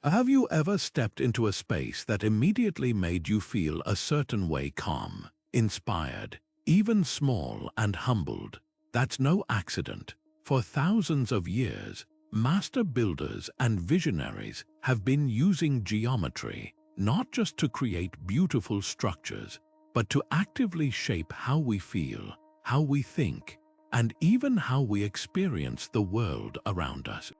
Have you ever stepped into a space that immediately made you feel a certain way, calm, inspired, even small and humbled? That's no accident. For thousands of years, master builders and visionaries have been using geometry not just to create beautiful structures, but to actively shape how we feel, how we think, and even how we experience the world around us.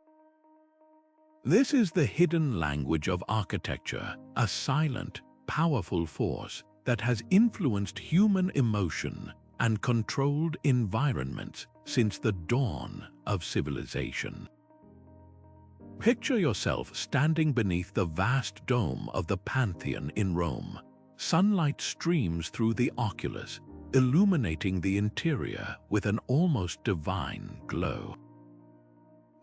This is the hidden language of architecture, a silent, powerful force that has influenced human emotion and controlled environments since the dawn of civilization. Picture yourself standing beneath the vast dome of the Pantheon in Rome. Sunlight streams through the oculus, illuminating the interior with an almost divine glow.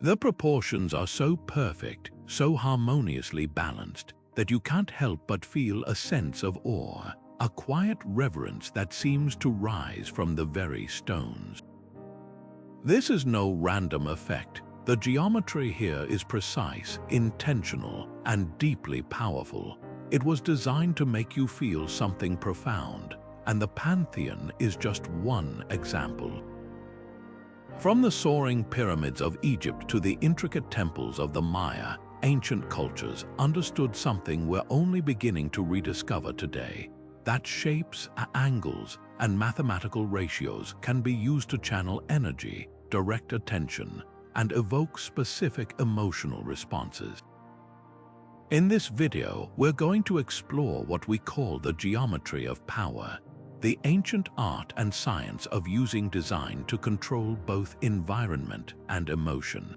The proportions are so perfect, so harmoniously balanced, that you can't help but feel a sense of awe, a quiet reverence that seems to rise from the very stones. This is no random effect. The geometry here is precise, intentional, and deeply powerful. It was designed to make you feel something profound, and the Pantheon is just one example. From the soaring pyramids of Egypt to the intricate temples of the Maya, ancient cultures understood something we're only beginning to rediscover today: that shapes, angles, and mathematical ratios can be used to channel energy, direct attention, and evoke specific emotional responses. In this video, we're going to explore what we call the geometry of power, the ancient art and science of using design to control both environment and emotion.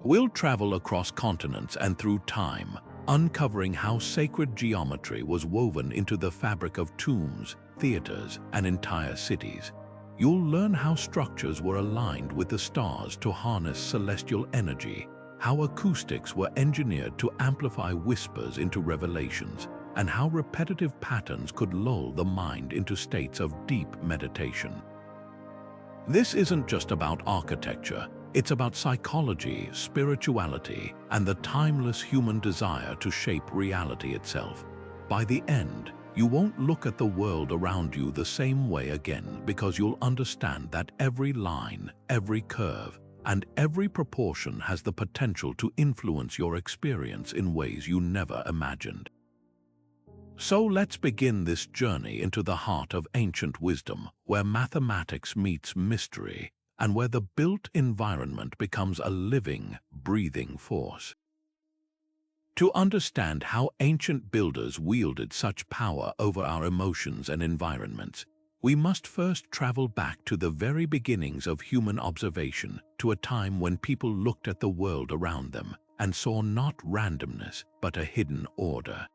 We'll travel across continents and through time, uncovering how sacred geometry was woven into the fabric of tombs, theaters, and entire cities. You'll learn how structures were aligned with the stars to harness celestial energy, how acoustics were engineered to amplify whispers into revelations, and how repetitive patterns could lull the mind into states of deep meditation. This isn't just about architecture, it's about psychology, spirituality, and the timeless human desire to shape reality itself. By the end, you won't look at the world around you the same way again, because you'll understand that every line, every curve, and every proportion has the potential to influence your experience in ways you never imagined. So let's begin this journey into the heart of ancient wisdom, where mathematics meets mystery, and where the built environment becomes a living, breathing force. To understand how ancient builders wielded such power over our emotions and environments, we must first travel back to the very beginnings of human observation, to a time when people looked at the world around them and saw not randomness, but a hidden order.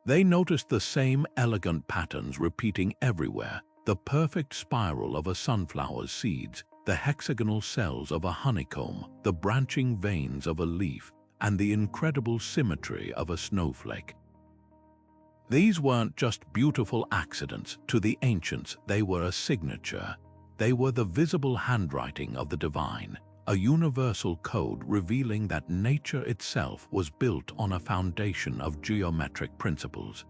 They noticed the same elegant patterns repeating everywhere: the perfect spiral of a sunflower's seeds, the hexagonal cells of a honeycomb, the branching veins of a leaf, and the incredible symmetry of a snowflake. These weren't just beautiful accidents. To the ancients, they were a signature. They were the visible handwriting of the divine, a universal code revealing that nature itself was built on a foundation of geometric principles.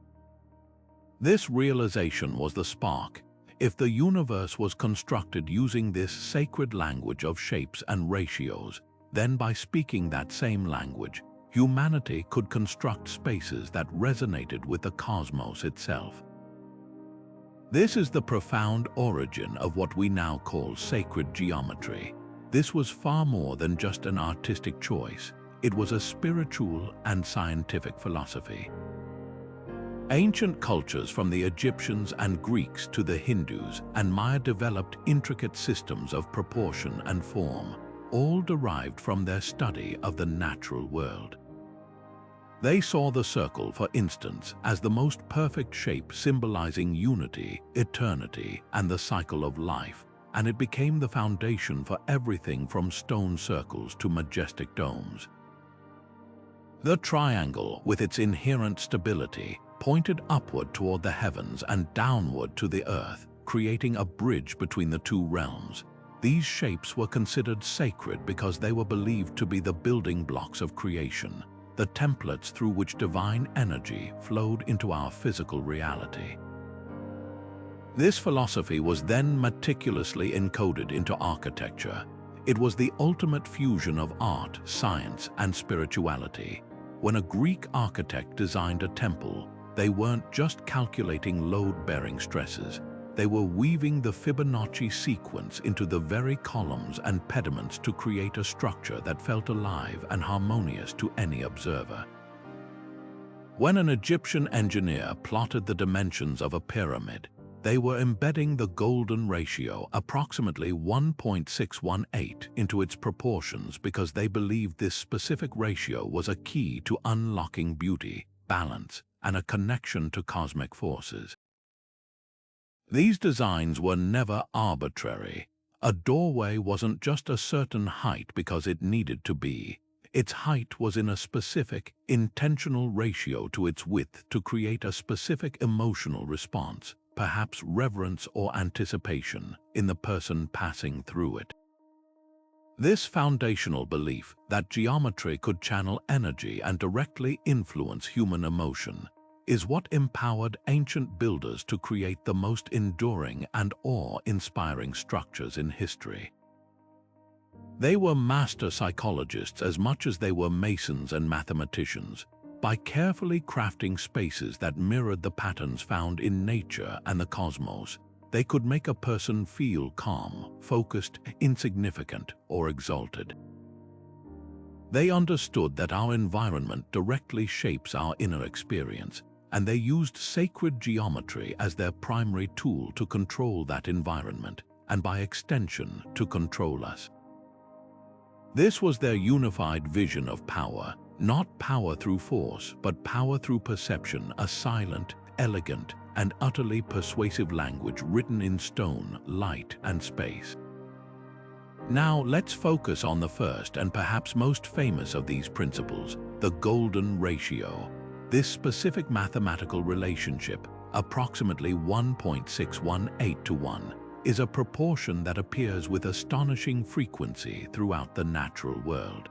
This realization was the spark. If the universe was constructed using this sacred language of shapes and ratios, then by speaking that same language, humanity could construct spaces that resonated with the cosmos itself. This is the profound origin of what we now call sacred geometry. This was far more than just an artistic choice. It was a spiritual and scientific philosophy. Ancient cultures, from the Egyptians and Greeks to the Hindus and Maya, developed intricate systems of proportion and form, all derived from their study of the natural world. They saw the circle, for instance, as the most perfect shape, symbolizing unity, eternity, and the cycle of life, and it became the foundation for everything from stone circles to majestic domes. The triangle, with its inherent stability, pointed upward toward the heavens and downward to the earth, creating a bridge between the two realms. These shapes were considered sacred because they were believed to be the building blocks of creation, the templates through which divine energy flowed into our physical reality. This philosophy was then meticulously encoded into architecture. It was the ultimate fusion of art, science, and spirituality. When a Greek architect designed a temple, they weren't just calculating load-bearing stresses. They were weaving the Fibonacci sequence into the very columns and pediments to create a structure that felt alive and harmonious to any observer. When an Egyptian engineer plotted the dimensions of a pyramid, they were embedding the golden ratio, approximately 1.618, into its proportions because they believed this specific ratio was a key to unlocking beauty, balance, and a connection to cosmic forces. These designs were never arbitrary. A doorway wasn't just a certain height because it needed to be. Its height was in a specific, intentional ratio to its width to create a specific emotional response, perhaps reverence or anticipation, in the person passing through it. This foundational belief that geometry could channel energy and directly influence human emotion is what empowered ancient builders to create the most enduring and awe-inspiring structures in history. They were master psychologists as much as they were masons and mathematicians. By carefully crafting spaces that mirrored the patterns found in nature and the cosmos, they could make a person feel calm, focused, insignificant, or exalted. They understood that our environment directly shapes our inner experience, and they used sacred geometry as their primary tool to control that environment, and by extension, to control us. This was their unified vision of power, not power through force, but power through perception, a silent, elegant, and utterly persuasive language written in stone, light, and space. Now let's focus on the first and perhaps most famous of these principles, the golden ratio. This specific mathematical relationship, approximately 1.618 to 1, is a proportion that appears with astonishing frequency throughout the natural world.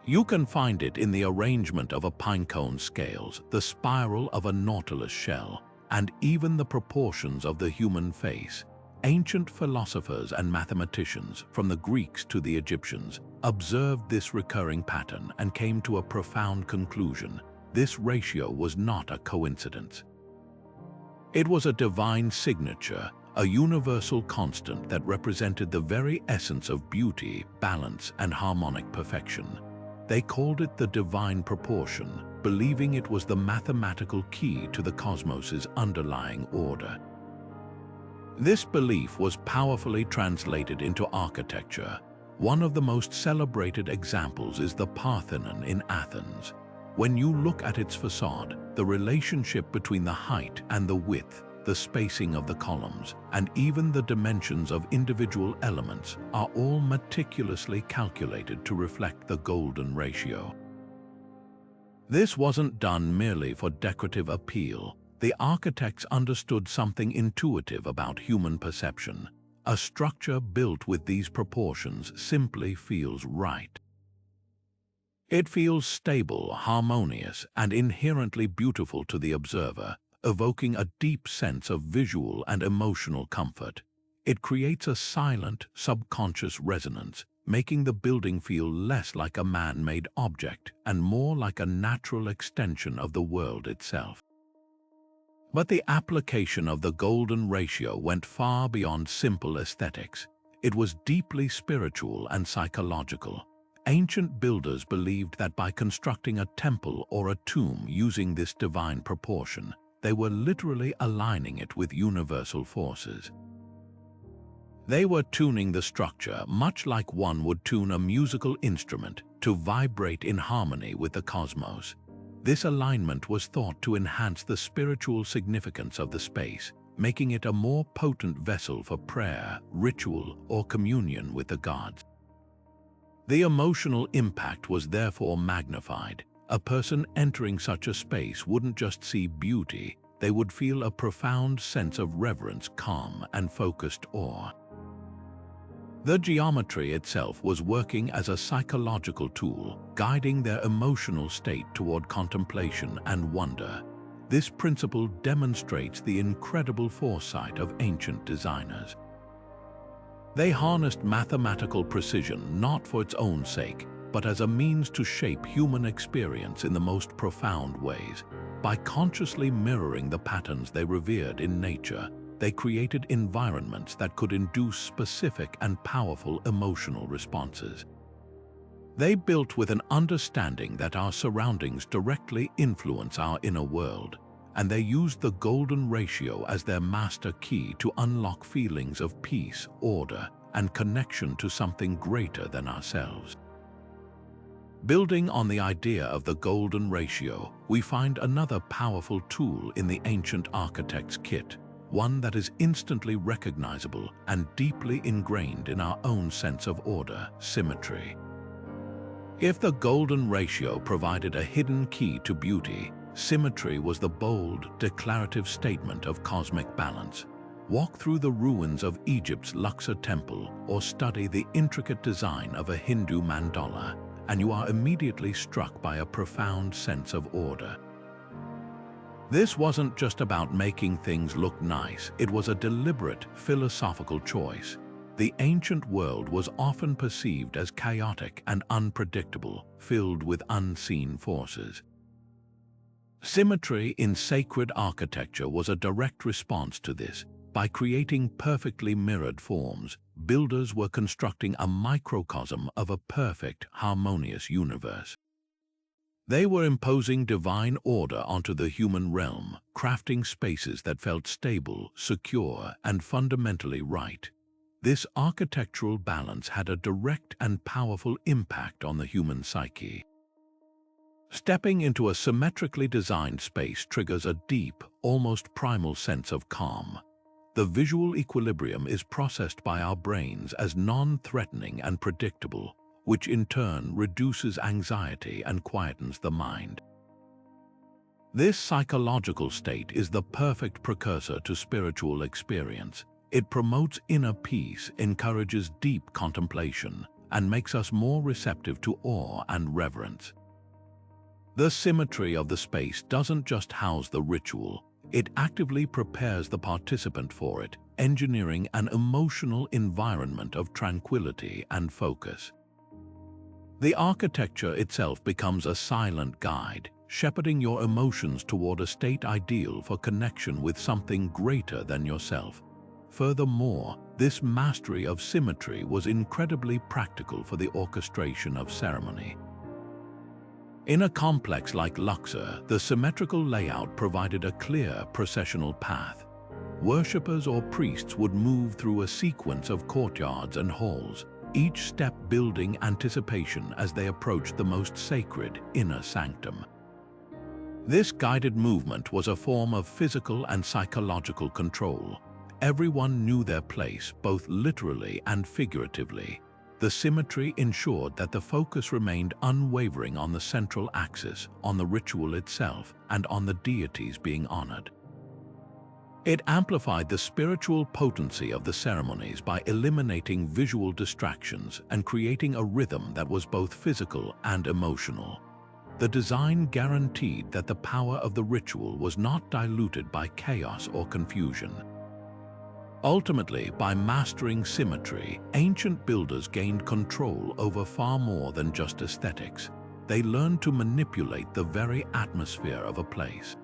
You can find it in the arrangement of a pinecone scales, the spiral of a nautilus shell, and even the proportions of the human face. Ancient philosophers and mathematicians, from the Greeks to the Egyptians, observed this recurring pattern and came to a profound conclusion. This ratio was not a coincidence. It was a divine signature, a universal constant that represented the very essence of beauty, balance, and harmonic perfection. They called it the divine proportion, believing it was the mathematical key to the cosmos's underlying order. This belief was powerfully translated into architecture. One of the most celebrated examples is the Parthenon in Athens. When you look at its facade, the relationship between the height and the width, the spacing of the columns, and even the dimensions of individual elements are all meticulously calculated to reflect the golden ratio. This wasn't done merely for decorative appeal. The architects understood something intuitive about human perception. A structure built with these proportions simply feels right. It feels stable, harmonious, and inherently beautiful to the observer, evoking a deep sense of visual and emotional comfort. It creates a silent, subconscious resonance, making the building feel less like a man-made object and more like a natural extension of the world itself. But the application of the golden ratio went far beyond simple aesthetics. It was deeply spiritual and psychological. Ancient builders believed that by constructing a temple or a tomb using this divine proportion, they were literally aligning it with universal forces. They were tuning the structure much like one would tune a musical instrument to vibrate in harmony with the cosmos. This alignment was thought to enhance the spiritual significance of the space, making it a more potent vessel for prayer, ritual, or communion with the gods. The emotional impact was therefore magnified. A person entering such a space wouldn't just see beauty, they would feel a profound sense of reverence, calm, and focused awe. The geometry itself was working as a psychological tool, guiding their emotional state toward contemplation and wonder. This principle demonstrates the incredible foresight of ancient designers. They harnessed mathematical precision not for its own sake, but as a means to shape human experience in the most profound ways. By consciously mirroring the patterns they revered in nature, they created environments that could induce specific and powerful emotional responses. They built with an understanding that our surroundings directly influence our inner world, and they used the golden ratio as their master key to unlock feelings of peace, order, and connection to something greater than ourselves. Building on the idea of the golden ratio, we find another powerful tool in the ancient architect's kit, one that is instantly recognizable and deeply ingrained in our own sense of order: symmetry. If the golden ratio provided a hidden key to beauty, symmetry was the bold, declarative statement of cosmic balance. Walk through the ruins of Egypt's Luxor temple or study the intricate design of a Hindu mandala, and you are immediately struck by a profound sense of order. This wasn't just about making things look nice, it was a deliberate, philosophical choice. The ancient world was often perceived as chaotic and unpredictable, filled with unseen forces. Symmetry in sacred architecture was a direct response to this. By creating perfectly mirrored forms, builders were constructing a microcosm of a perfect, harmonious universe. They were imposing divine order onto the human realm, crafting spaces that felt stable, secure, and fundamentally right. This architectural balance had a direct and powerful impact on the human psyche. Stepping into a symmetrically designed space triggers a deep, almost primal sense of calm. The visual equilibrium is processed by our brains as non-threatening and predictable, which in turn reduces anxiety and quietens the mind. This psychological state is the perfect precursor to spiritual experience. It promotes inner peace, encourages deep contemplation, and makes us more receptive to awe and reverence. The symmetry of the space doesn't just house the ritual, it actively prepares the participant for it, engineering an emotional environment of tranquility and focus. The architecture itself becomes a silent guide, shepherding your emotions toward a state ideal for connection with something greater than yourself. Furthermore, this mastery of symmetry was incredibly practical for the orchestration of ceremony. In a complex like Luxor, the symmetrical layout provided a clear processional path. Worshippers or priests would move through a sequence of courtyards and halls, each step building anticipation as they approached the most sacred inner sanctum. This guided movement was a form of physical and psychological control. Everyone knew their place, both literally and figuratively. The symmetry ensured that the focus remained unwavering on the central axis, on the ritual itself, and on the deities being honored. It amplified the spiritual potency of the ceremonies by eliminating visual distractions and creating a rhythm that was both physical and emotional. The design guaranteed that the power of the ritual was not diluted by chaos or confusion. Ultimately, by mastering symmetry, ancient builders gained control over far more than just aesthetics. They learned to manipulate the very atmosphere of a place.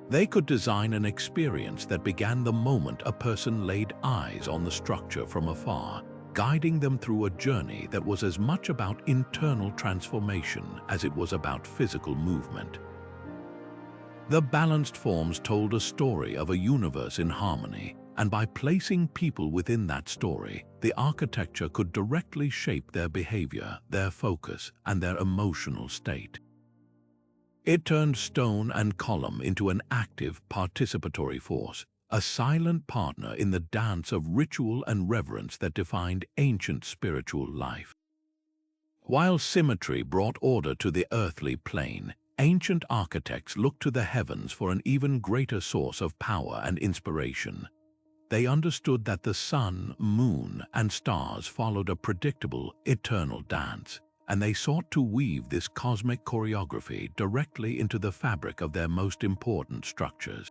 They could design an experience that began the moment a person laid eyes on the structure from afar, guiding them through a journey that was as much about internal transformation as it was about physical movement. The balanced forms told a story of a universe in harmony, and by placing people within that story, the architecture could directly shape their behavior, their focus, and their emotional state. It turned stone and column into an active, participatory force, a silent partner in the dance of ritual and reverence that defined ancient spiritual life. While symmetry brought order to the earthly plane, ancient architects looked to the heavens for an even greater source of power and inspiration. They understood that the sun, moon, and stars followed a predictable, eternal dance, and they sought to weave this cosmic choreography directly into the fabric of their most important structures.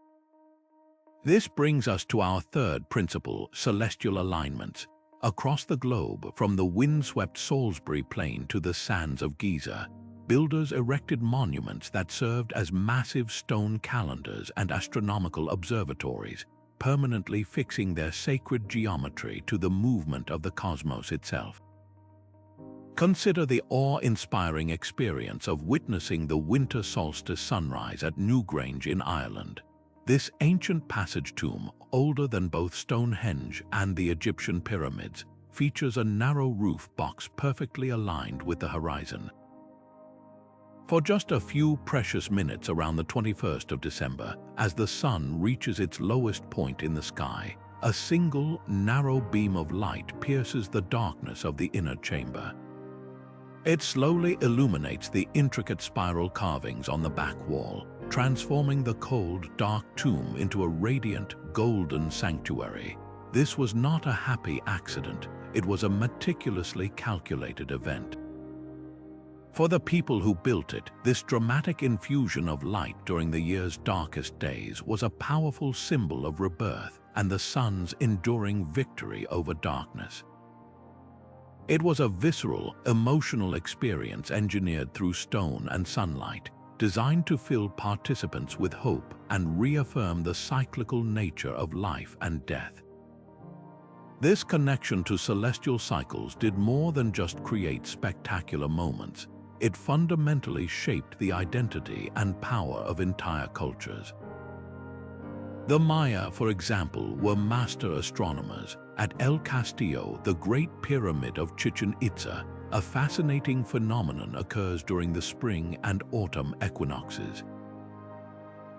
This brings us to our third principle, celestial alignments. Across the globe, from the windswept Salisbury Plain to the sands of Giza, builders erected monuments that served as massive stone calendars and astronomical observatories, permanently fixing their sacred geometry to the movement of the cosmos itself. Consider the awe-inspiring experience of witnessing the winter solstice sunrise at Newgrange in Ireland. This ancient passage tomb, older than both Stonehenge and the Egyptian pyramids, features a narrow roof box perfectly aligned with the horizon. For just a few precious minutes around the 21st of December, as the sun reaches its lowest point in the sky, a single, narrow beam of light pierces the darkness of the inner chamber. It slowly illuminates the intricate spiral carvings on the back wall, transforming the cold, dark tomb into a radiant, golden sanctuary. This was not a happy accident. It was a meticulously calculated event. For the people who built it, this dramatic infusion of light during the year's darkest days was a powerful symbol of rebirth and the sun's enduring victory over darkness. It was a visceral, emotional experience engineered through stone and sunlight, designed to fill participants with hope and reaffirm the cyclical nature of life and death. This connection to celestial cycles did more than just create spectacular moments. It fundamentally shaped the identity and power of entire cultures. The Maya, for example, were master astronomers. At El Castillo, the Great Pyramid of Chichen Itza, a fascinating phenomenon occurs during the spring and autumn equinoxes.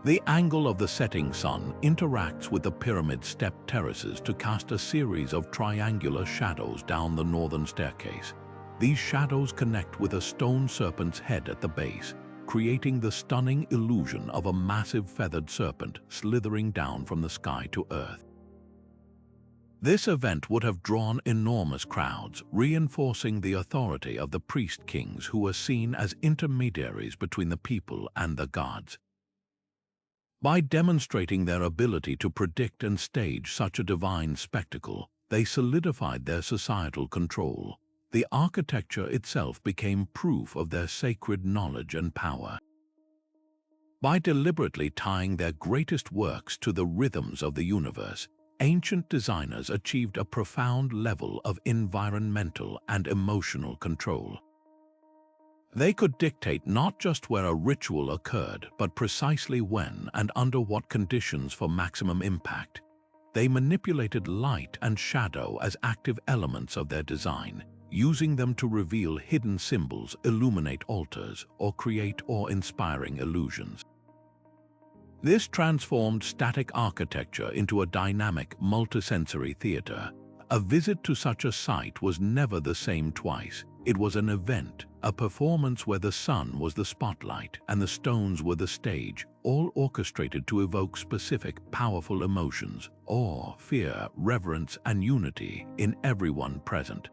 The angle of the setting sun interacts with the pyramid's step terraces to cast a series of triangular shadows down the northern staircase. These shadows connect with a stone serpent's head at the base, creating the stunning illusion of a massive feathered serpent slithering down from the sky to earth. This event would have drawn enormous crowds, reinforcing the authority of the priest-kings who were seen as intermediaries between the people and the gods. By demonstrating their ability to predict and stage such a divine spectacle, they solidified their societal control. The architecture itself became proof of their sacred knowledge and power. By deliberately tying their greatest works to the rhythms of the universe, ancient designers achieved a profound level of environmental and emotional control. They could dictate not just where a ritual occurred, but precisely when and under what conditions for maximum impact. They manipulated light and shadow as active elements of their design, using them to reveal hidden symbols, illuminate altars, or create awe-inspiring illusions. This transformed static architecture into a dynamic, multisensory theater. A visit to such a site was never the same twice. It was an event, a performance where the sun was the spotlight and the stones were the stage, all orchestrated to evoke specific, powerful emotions: awe, fear, reverence, and unity in everyone present.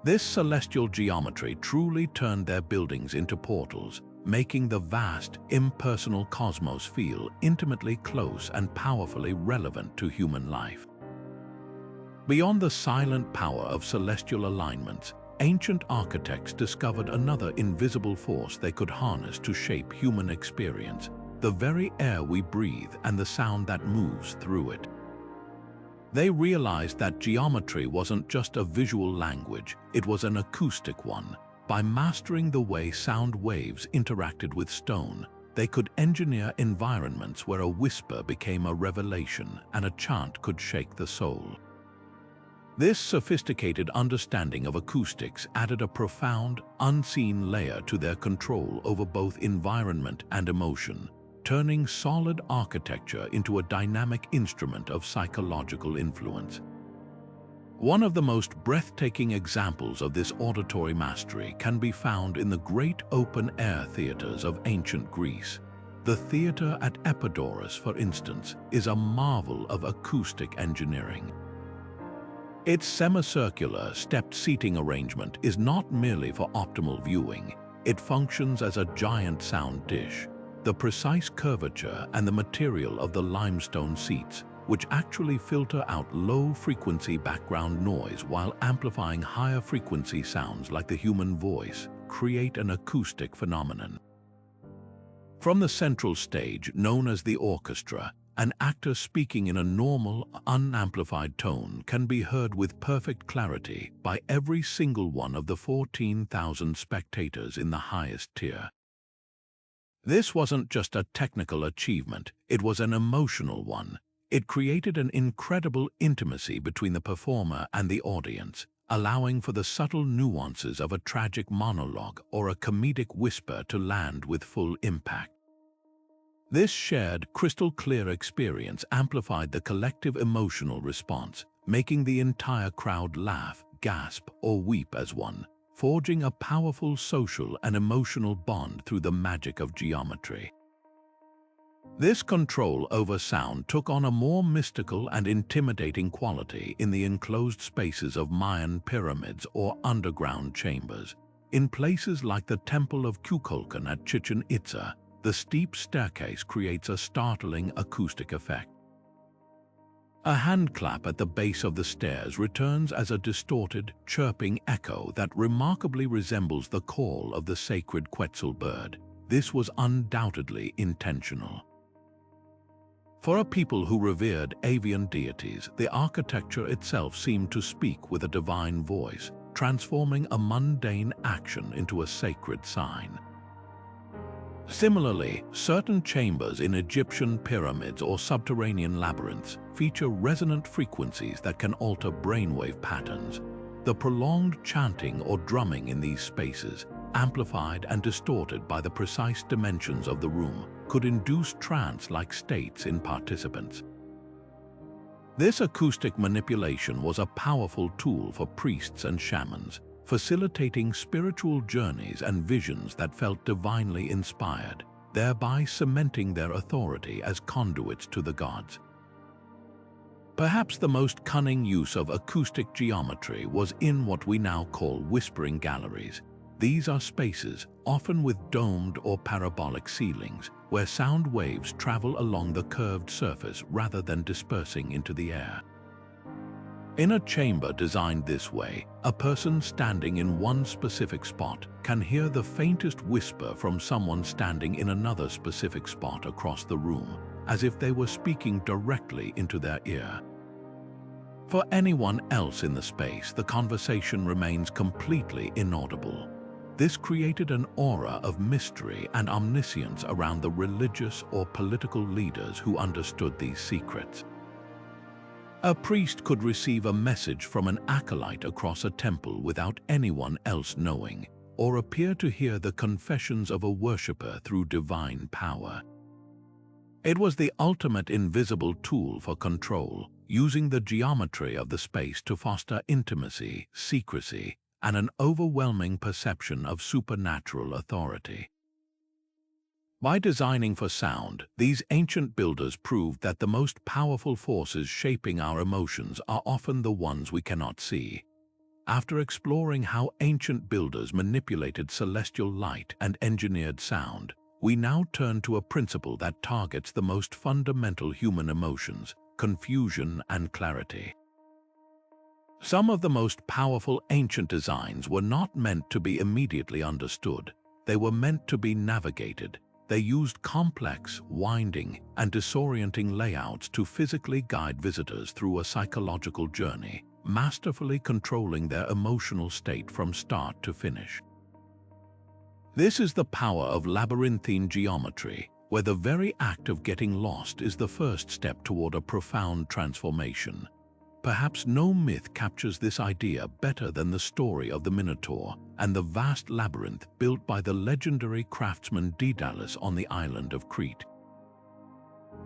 This celestial geometry truly turned their buildings into portals, making the vast, impersonal cosmos feel intimately close and powerfully relevant to human life. Beyond the silent power of celestial alignments, ancient architects discovered another invisible force they could harness to shape human experience: the very air we breathe and the sound that moves through it. They realized that geometry wasn't just a visual language, it was an acoustic one. By mastering the way sound waves interacted with stone, they could engineer environments where a whisper became a revelation and a chant could shake the soul. This sophisticated understanding of acoustics added a profound, unseen layer to their control over both environment and emotion, turning solid architecture into a dynamic instrument of psychological influence. One of the most breathtaking examples of this auditory mastery can be found in the great open-air theaters of ancient Greece. The theater at Epidaurus, for instance, is a marvel of acoustic engineering. Its semicircular, stepped seating arrangement is not merely for optimal viewing. It functions as a giant sound dish. The precise curvature and the material of the limestone seats, which actually filter out low-frequency background noise while amplifying higher-frequency sounds like the human voice, create an acoustic phenomenon. From the central stage, known as the orchestra, an actor speaking in a normal, unamplified tone can be heard with perfect clarity by every single one of the 14,000 spectators in the highest tier. This wasn't just a technical achievement, it was an emotional one. It created an incredible intimacy between the performer and the audience, allowing for the subtle nuances of a tragic monologue or a comedic whisper to land with full impact. This shared, crystal-clear experience amplified the collective emotional response, making the entire crowd laugh, gasp, or weep as one, forging a powerful social and emotional bond through the magic of geometry. This control over sound took on a more mystical and intimidating quality in the enclosed spaces of Mayan pyramids or underground chambers. In places like the Temple of Kukulkan at Chichen Itza, the steep staircase creates a startling acoustic effect. A handclap at the base of the stairs returns as a distorted, chirping echo that remarkably resembles the call of the sacred Quetzal bird. This was undoubtedly intentional. For a people who revered avian deities, the architecture itself seemed to speak with a divine voice, transforming a mundane action into a sacred sign. Similarly, certain chambers in Egyptian pyramids or subterranean labyrinths feature resonant frequencies that can alter brainwave patterns. The prolonged chanting or drumming in these spaces, amplified and distorted by the precise dimensions of the room, could induce trance-like states in participants. This acoustic manipulation was a powerful tool for priests and shamans, facilitating spiritual journeys and visions that felt divinely inspired, thereby cementing their authority as conduits to the gods. Perhaps the most cunning use of acoustic geometry was in what we now call whispering galleries. These are spaces, often with domed or parabolic ceilings, where sound waves travel along the curved surface rather than dispersing into the air. In a chamber designed this way, a person standing in one specific spot can hear the faintest whisper from someone standing in another specific spot across the room, as if they were speaking directly into their ear. For anyone else in the space, the conversation remains completely inaudible. This created an aura of mystery and omniscience around the religious or political leaders who understood these secrets. A priest could receive a message from an acolyte across a temple without anyone else knowing, or appear to hear the confessions of a worshipper through divine power. It was the ultimate invisible tool for control, using the geometry of the space to foster intimacy, secrecy, and an overwhelming perception of supernatural authority. By designing for sound, these ancient builders proved that the most powerful forces shaping our emotions are often the ones we cannot see. After exploring how ancient builders manipulated celestial light and engineered sound, we now turn to a principle that targets the most fundamental human emotions: confusion and clarity. Some of the most powerful ancient designs were not meant to be immediately understood. They were meant to be navigated. They used complex, winding, and disorienting layouts to physically guide visitors through a psychological journey, masterfully controlling their emotional state from start to finish. This is the power of labyrinthine geometry, where the very act of getting lost is the first step toward a profound transformation. Perhaps no myth captures this idea better than the story of the Minotaur and the vast labyrinth built by the legendary craftsman Daedalus on the island of Crete.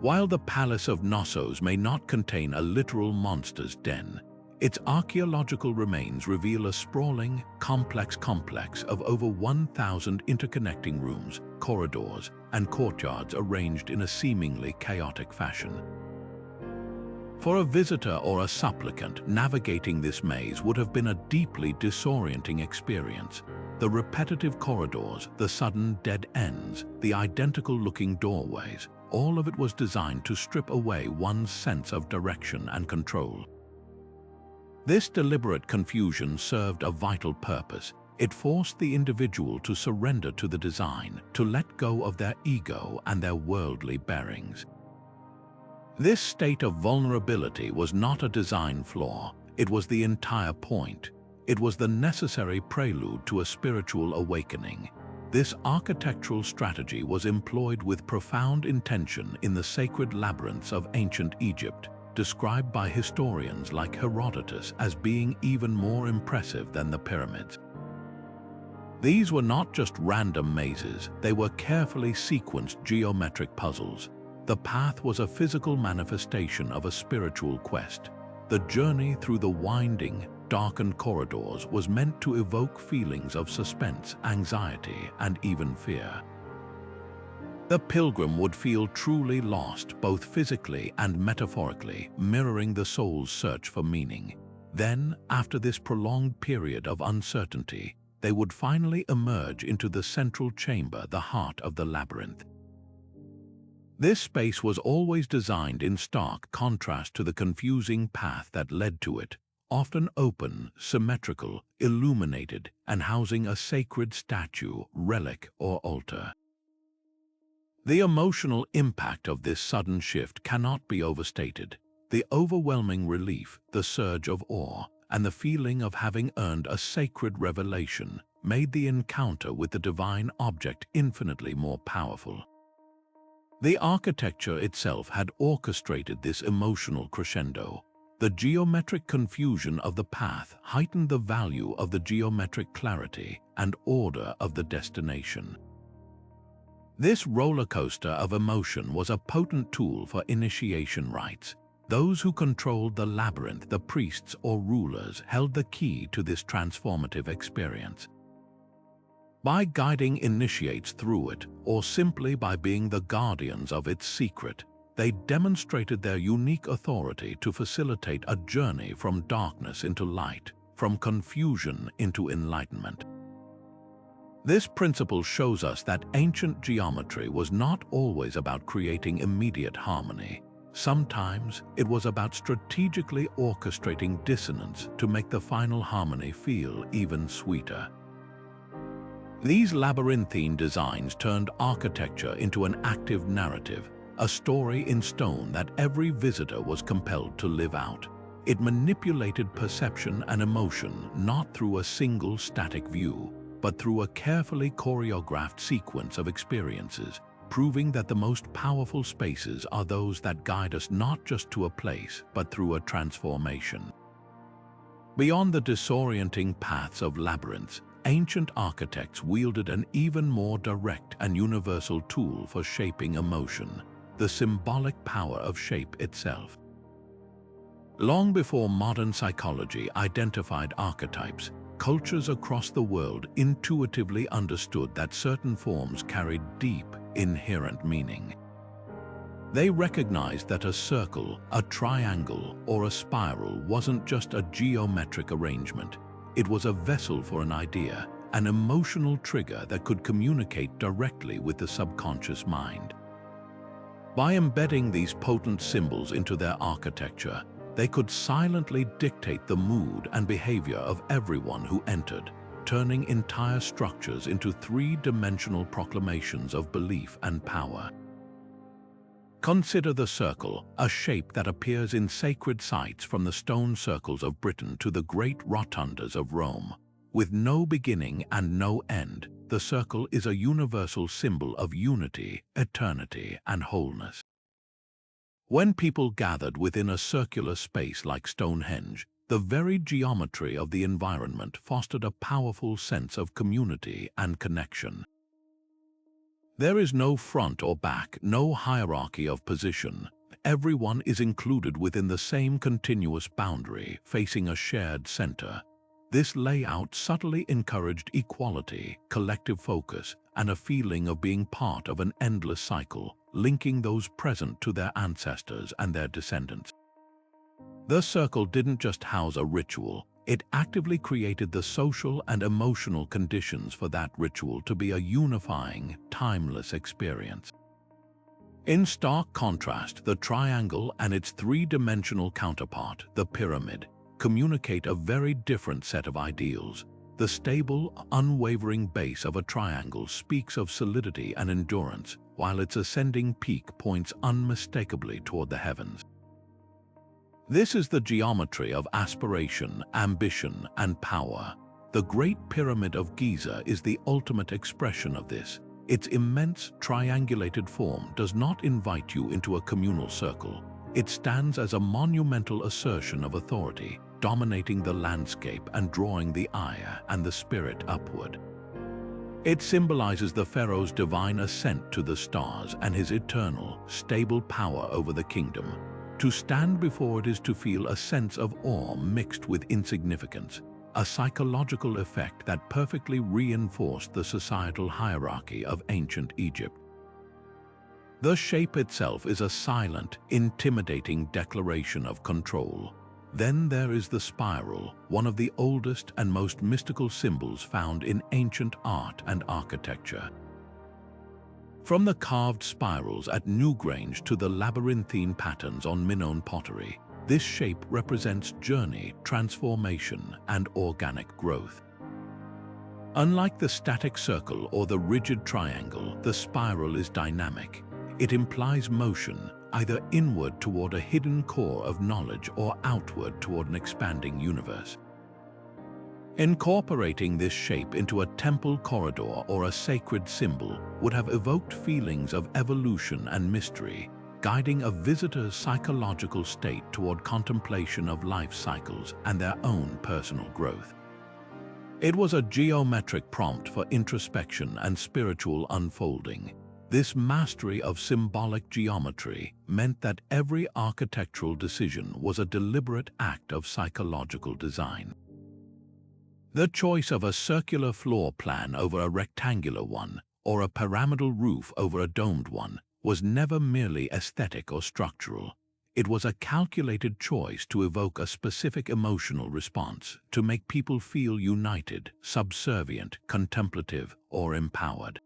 While the palace of Knossos may not contain a literal monster's den, Its archaeological remains reveal a sprawling, complex of over 1,000 interconnecting rooms, corridors, and courtyards arranged in a seemingly chaotic fashion. For a visitor or a supplicant, navigating this maze would have been a deeply disorienting experience. The repetitive corridors, the sudden dead ends, the identical-looking doorways, all of it was designed to strip away one's sense of direction and control. This deliberate confusion served a vital purpose. It forced the individual to surrender to the design, to let go of their ego and their worldly bearings. This state of vulnerability was not a design flaw, it was the entire point. It was the necessary prelude to a spiritual awakening. This architectural strategy was employed with profound intention in the sacred labyrinths of ancient Egypt, described by historians like Herodotus as being even more impressive than the pyramids. These were not just random mazes, they were carefully sequenced geometric puzzles. The path was a physical manifestation of a spiritual quest. The journey through the winding, darkened corridors was meant to evoke feelings of suspense, anxiety, and even fear. The pilgrim would feel truly lost, both physically and metaphorically, mirroring the soul's search for meaning. Then, after this prolonged period of uncertainty, they would finally emerge into the central chamber, the heart of the labyrinth. This space was always designed in stark contrast to the confusing path that led to it, often open, symmetrical, illuminated, and housing a sacred statue, relic, or altar. The emotional impact of this sudden shift cannot be overstated. The overwhelming relief, the surge of awe, and the feeling of having earned a sacred revelation made the encounter with the divine object infinitely more powerful. The architecture itself had orchestrated this emotional crescendo. The geometric confusion of the path heightened the value of the geometric clarity and order of the destination. This roller coaster of emotion was a potent tool for initiation rites. Those who controlled the labyrinth, the priests or rulers, held the key to this transformative experience. By guiding initiates through it, or simply by being the guardians of its secret, they demonstrated their unique authority to facilitate a journey from darkness into light, from confusion into enlightenment. This principle shows us that ancient geometry was not always about creating immediate harmony. Sometimes it was about strategically orchestrating dissonance to make the final harmony feel even sweeter. These labyrinthine designs turned architecture into an active narrative, a story in stone that every visitor was compelled to live out. It manipulated perception and emotion not through a single static view, but through a carefully choreographed sequence of experiences, proving that the most powerful spaces are those that guide us not just to a place, but through a transformation. Beyond the disorienting paths of labyrinths, ancient architects wielded an even more direct and universal tool for shaping emotion, the symbolic power of shape itself. Long before modern psychology identified archetypes, cultures across the world intuitively understood that certain forms carried deep, inherent meaning. They recognized that a circle, a triangle, or a spiral wasn't just a geometric arrangement. It was a vessel for an idea, an emotional trigger that could communicate directly with the subconscious mind. By embedding these potent symbols into their architecture, they could silently dictate the mood and behavior of everyone who entered, turning entire structures into three-dimensional proclamations of belief and power. Consider the circle, a shape that appears in sacred sites from the stone circles of Britain to the great rotundas of Rome. With no beginning and no end, the circle is a universal symbol of unity, eternity, and wholeness. When people gathered within a circular space like Stonehenge, the very geometry of the environment fostered a powerful sense of community and connection. There is no front or back, no hierarchy of position. everyone is included within the same continuous boundary, facing a shared center. This layout subtly encouraged equality, collective focus, and a feeling of being part of an endless cycle, linking those present to their ancestors and their descendants. The circle didn't just house a ritual, it actively created the social and emotional conditions for that ritual to be a unifying, timeless experience. In stark contrast, the triangle and its three-dimensional counterpart, the pyramid, communicate a very different set of ideals. The stable, unwavering base of a triangle speaks of solidity and endurance, while its ascending peak points unmistakably toward the heavens. This is the geometry of aspiration, ambition, and power. The Great Pyramid of Giza is the ultimate expression of this. Its immense, triangulated form does not invite you into a communal circle. It stands as a monumental assertion of authority, dominating the landscape and drawing the eye and the spirit upward. It symbolizes the pharaoh's divine ascent to the stars and his eternal, stable power over the kingdom. To stand before it is to feel a sense of awe mixed with insignificance, a psychological effect that perfectly reinforced the societal hierarchy of ancient Egypt. The shape itself is a silent, intimidating declaration of control. Then there is the spiral, one of the oldest and most mystical symbols found in ancient art and architecture. From the carved spirals at Newgrange to the labyrinthine patterns on Minoan pottery, this shape represents journey, transformation, and organic growth. Unlike the static circle or the rigid triangle, the spiral is dynamic. It implies motion, either inward toward a hidden core of knowledge or outward toward an expanding universe. Incorporating this shape into a temple corridor or a sacred symbol would have evoked feelings of evolution and mystery, guiding a visitor's psychological state toward contemplation of life cycles and their own personal growth. It was a geometric prompt for introspection and spiritual unfolding. This mastery of symbolic geometry meant that every architectural decision was a deliberate act of psychological design. The choice of a circular floor plan over a rectangular one, or a pyramidal roof over a domed one, was never merely aesthetic or structural. It was a calculated choice to evoke a specific emotional response, to make people feel united, subservient, contemplative, or empowered.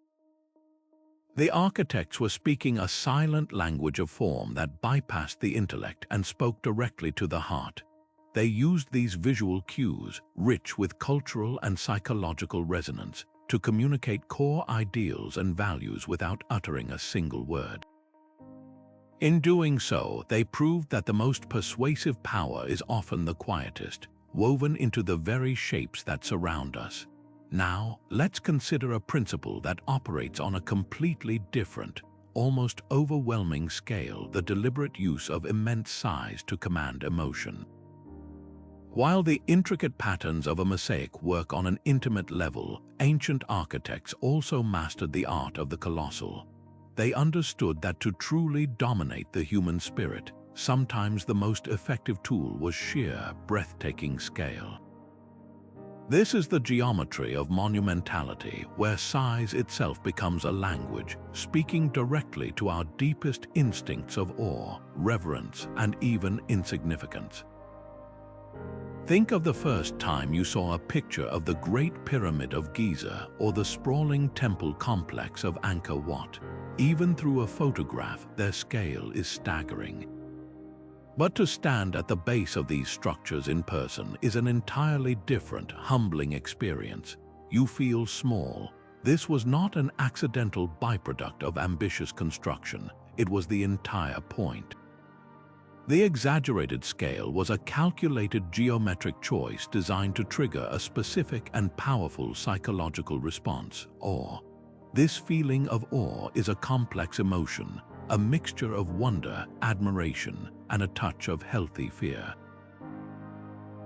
The architects were speaking a silent language of form that bypassed the intellect and spoke directly to the heart. They used these visual cues, rich with cultural and psychological resonance, to communicate core ideals and values without uttering a single word. In doing so, they proved that the most persuasive power is often the quietest, woven into the very shapes that surround us. Now, let's consider a principle that operates on a completely different, almost overwhelming scale: the deliberate use of immense size to command emotion. While the intricate patterns of a mosaic work on an intimate level, ancient architects also mastered the art of the colossal. They understood that to truly dominate the human spirit, sometimes the most effective tool was sheer, breathtaking scale. This is the geometry of monumentality, where size itself becomes a language, speaking directly to our deepest instincts of awe, reverence, and even insignificance. Think of the first time you saw a picture of the Great Pyramid of Giza or the sprawling temple complex of Angkor Wat. Even through a photograph, their scale is staggering. But to stand at the base of these structures in person is an entirely different, humbling experience. You feel small. This was not an accidental byproduct of ambitious construction. It was the entire point. The exaggerated scale was a calculated geometric choice designed to trigger a specific and powerful psychological response: awe. This feeling of awe is a complex emotion, a mixture of wonder, admiration, and a touch of healthy fear.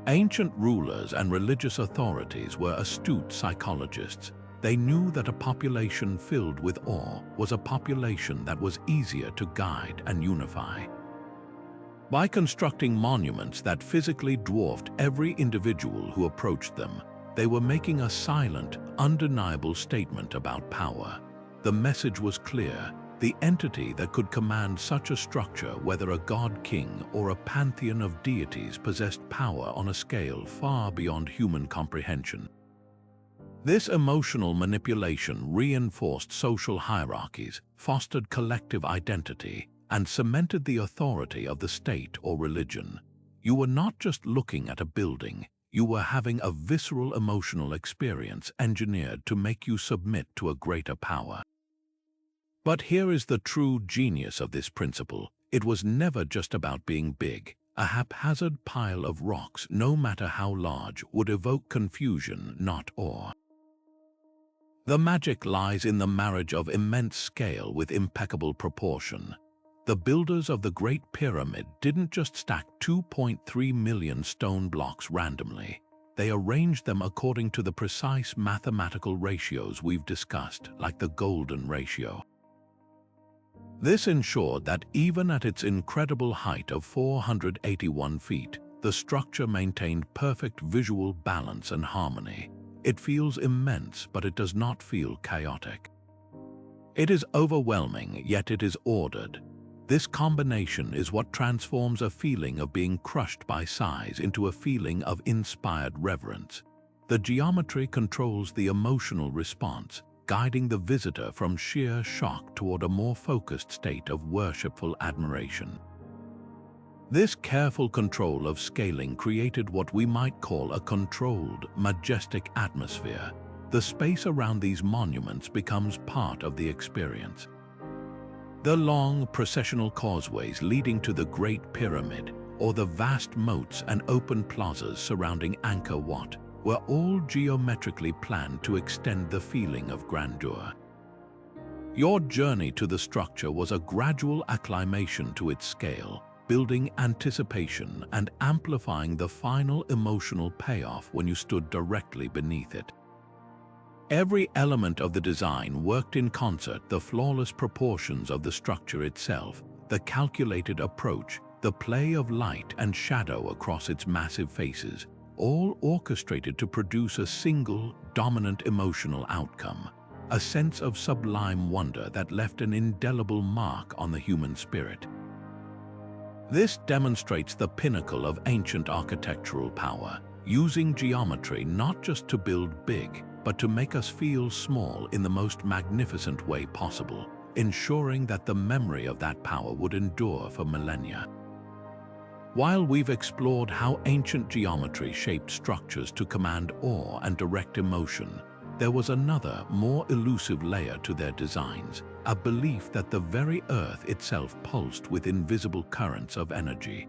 Ancient rulers and religious authorities were astute psychologists. They knew that a population filled with awe was a population that was easier to guide and unify. By constructing monuments that physically dwarfed every individual who approached them, they were making a silent, undeniable statement about power. The message was clear: the entity that could command such a structure, whether a god-king or a pantheon of deities, possessed power on a scale far beyond human comprehension. This emotional manipulation reinforced social hierarchies, fostered collective identity, and cemented the authority of the state or religion. You were not just looking at a building, you were having a visceral emotional experience engineered to make you submit to a greater power. But here is the true genius of this principle. It was never just about being big. A haphazard pile of rocks, no matter how large, would evoke confusion, not awe. The magic lies in the marriage of immense scale with impeccable proportion. The builders of the Great Pyramid didn't just stack 2.3 million stone blocks randomly. They arranged them according to the precise mathematical ratios we've discussed, like the golden ratio. This ensured that even at its incredible height of 481 feet, the structure maintained perfect visual balance and harmony. It feels immense, but it does not feel chaotic. It is overwhelming, yet it is ordered. This combination is what transforms a feeling of being crushed by size into a feeling of inspired reverence. The geometry controls the emotional response, guiding the visitor from sheer shock toward a more focused state of worshipful admiration. This careful control of scaling created what we might call a controlled, majestic atmosphere. The space around these monuments becomes part of the experience. The long, processional causeways leading to the Great Pyramid, or the vast moats and open plazas surrounding Angkor Wat, were all geometrically planned to extend the feeling of grandeur. Your journey to the structure was a gradual acclimation to its scale, building anticipation and amplifying the final emotional payoff when you stood directly beneath it. Every element of the design worked in concert: the flawless proportions of the structure itself, the calculated approach, the play of light and shadow across its massive faces, all orchestrated to produce a single, dominant emotional outcome, a sense of sublime wonder that left an indelible mark on the human spirit. This demonstrates the pinnacle of ancient architectural power, using geometry not just to build big, but to make us feel small in the most magnificent way possible, ensuring that the memory of that power would endure for millennia. While we've explored how ancient geometry shaped structures to command awe and direct emotion, there was another, more elusive layer to their designs, a belief that the very earth itself pulsed with invisible currents of energy.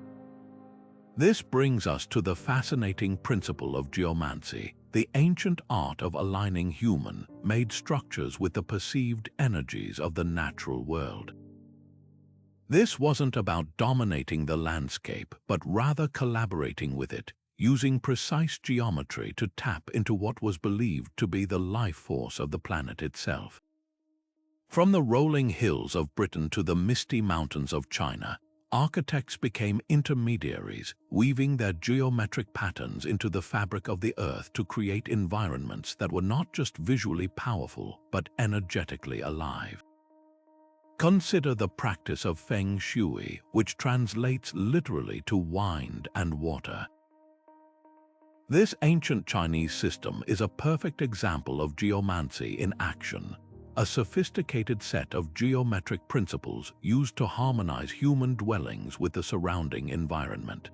This brings us to the fascinating principle of geomancy, the ancient art of aligning human-made structures with the perceived energies of the natural world. This wasn't about dominating the landscape, but rather collaborating with it, using precise geometry to tap into what was believed to be the life force of the planet itself. From the rolling hills of Britain to the misty mountains of China, architects became intermediaries, weaving their geometric patterns into the fabric of the earth to create environments that were not just visually powerful, but energetically alive. Consider the practice of Feng Shui, which translates literally to wind and water. This ancient Chinese system is a perfect example of geomancy in action, a sophisticated set of geometric principles used to harmonize human dwellings with the surrounding environment.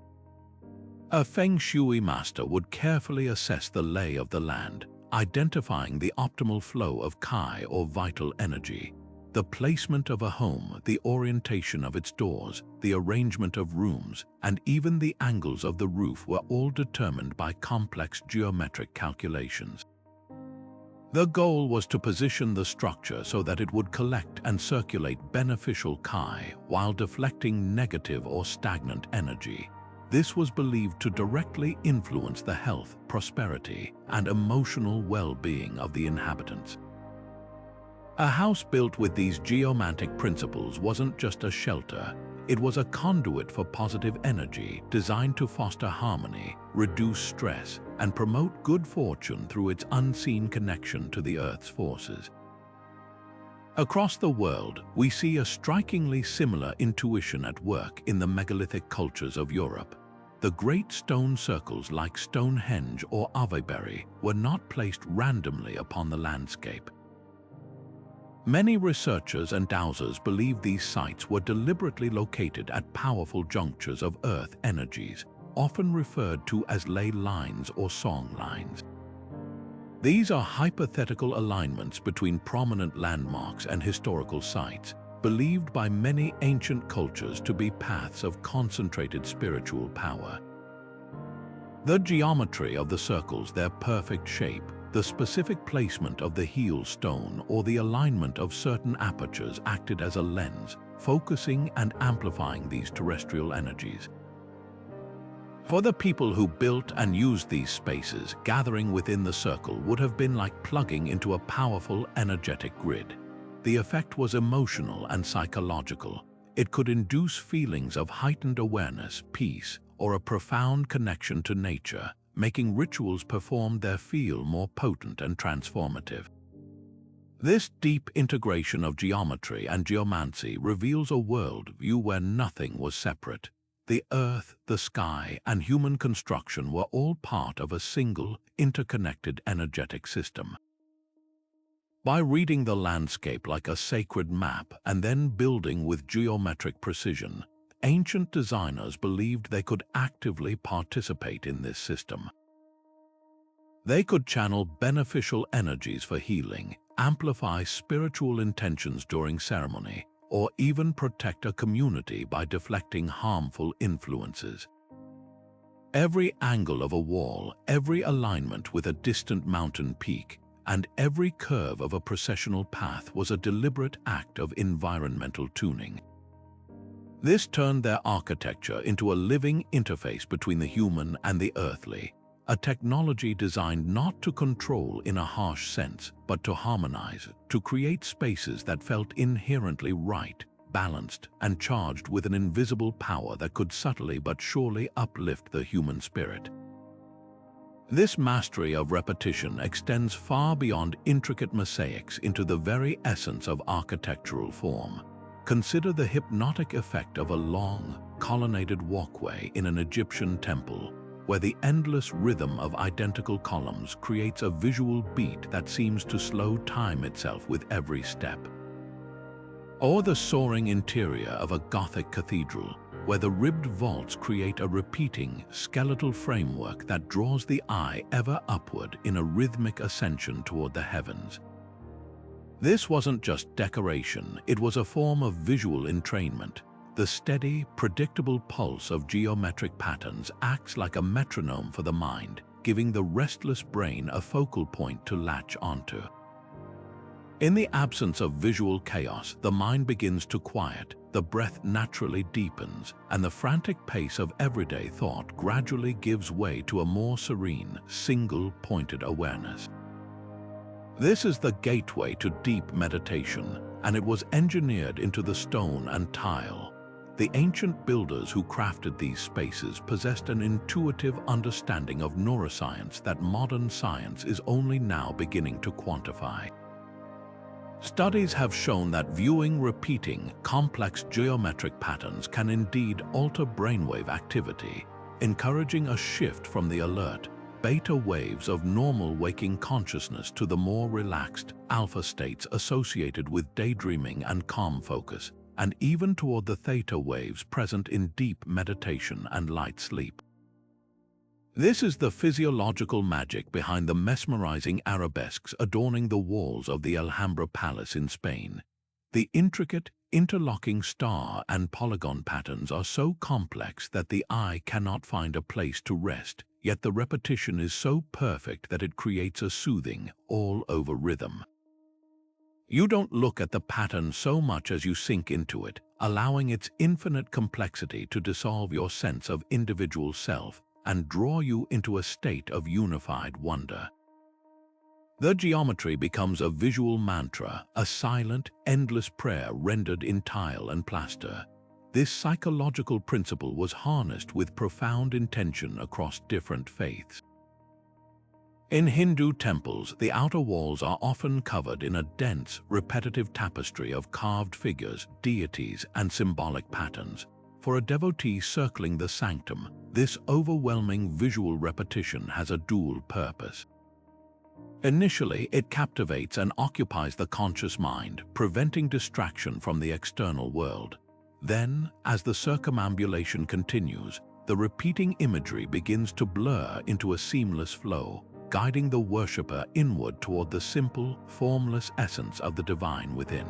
A Feng Shui master would carefully assess the lay of the land, identifying the optimal flow of Qi or vital energy. The placement of a home, the orientation of its doors, the arrangement of rooms, and even the angles of the roof were all determined by complex geometric calculations. The goal was to position the structure so that it would collect and circulate beneficial Qi while deflecting negative or stagnant energy. This was believed to directly influence the health, prosperity, and emotional well-being of the inhabitants. A house built with these geomantic principles wasn't just a shelter, It was a conduit for positive energy designed to foster harmony, reduce stress, and promote good fortune through its unseen connection to the Earth's forces. Across the world, we see a strikingly similar intuition at work in the megalithic cultures of Europe. The great stone circles like Stonehenge or Avebury were not placed randomly upon the landscape. Many researchers and dowsers believe these sites were deliberately located at powerful junctures of Earth energies, often referred to as ley lines or song lines. These are hypothetical alignments between prominent landmarks and historical sites, believed by many ancient cultures to be paths of concentrated spiritual power. The geometry of the circles, their perfect shape, the specific placement of the heel stone, or the alignment of certain apertures acted as a lens, focusing and amplifying these terrestrial energies. For the people who built and used these spaces, gathering within the circle would have been like plugging into a powerful, energetic grid. The effect was emotional and psychological. It could induce feelings of heightened awareness, peace, or a profound connection to nature, making rituals performed there feel more potent and transformative. This deep integration of geometry and geomancy reveals a worldview where nothing was separate. The earth, the sky, and human construction were all part of a single, interconnected energetic system. By reading the landscape like a sacred map and then building with geometric precision, ancient designers believed they could actively participate in this system. They could channel beneficial energies for healing, amplify spiritual intentions during ceremony, or even protect a community by deflecting harmful influences. Every angle of a wall, every alignment with a distant mountain peak, and every curve of a processional path was a deliberate act of environmental tuning. This turned their architecture into a living interface between the human and the earthly, a technology designed not to control in a harsh sense, but to harmonize, to create spaces that felt inherently right, balanced, and charged with an invisible power that could subtly but surely uplift the human spirit. This mastery of repetition extends far beyond intricate mosaics into the very essence of architectural form. Consider the hypnotic effect of a long, colonnaded walkway in an Egyptian temple, where the endless rhythm of identical columns creates a visual beat that seems to slow time itself with every step. Or the soaring interior of a Gothic cathedral, where the ribbed vaults create a repeating, skeletal framework that draws the eye ever upward in a rhythmic ascension toward the heavens. This wasn't just decoration, it was a form of visual entrainment. The steady, predictable pulse of geometric patterns acts like a metronome for the mind, giving the restless brain a focal point to latch onto. In the absence of visual chaos, the mind begins to quiet, the breath naturally deepens, and the frantic pace of everyday thought gradually gives way to a more serene, single-pointed awareness. This is the gateway to deep meditation, and it was engineered into the stone and tile. The ancient builders who crafted these spaces possessed an intuitive understanding of neuroscience that modern science is only now beginning to quantify. Studies have shown that viewing repeating, complex geometric patterns can indeed alter brainwave activity, encouraging a shift from the alert, beta waves of normal waking consciousness to the more relaxed, alpha states associated with daydreaming and calm focus, and even toward the theta waves present in deep meditation and light sleep. This is the physiological magic behind the mesmerizing arabesques adorning the walls of the Alhambra Palace in Spain. The intricate, interlocking star and polygon patterns are so complex that the eye cannot find a place to rest, yet the repetition is so perfect that it creates a soothing, all-over rhythm. You don't look at the pattern so much as you sink into it, allowing its infinite complexity to dissolve your sense of individual self and draw you into a state of unified wonder. The geometry becomes a visual mantra, a silent, endless prayer rendered in tile and plaster. This psychological principle was harnessed with profound intention across different faiths. In Hindu temples, the outer walls are often covered in a dense, repetitive tapestry of carved figures, deities, and symbolic patterns. For a devotee circling the sanctum, this overwhelming visual repetition has a dual purpose. Initially, it captivates and occupies the conscious mind, preventing distraction from the external world. Then, as the circumambulation continues, the repeating imagery begins to blur into a seamless flow, guiding the worshipper inward toward the simple, formless essence of the divine within.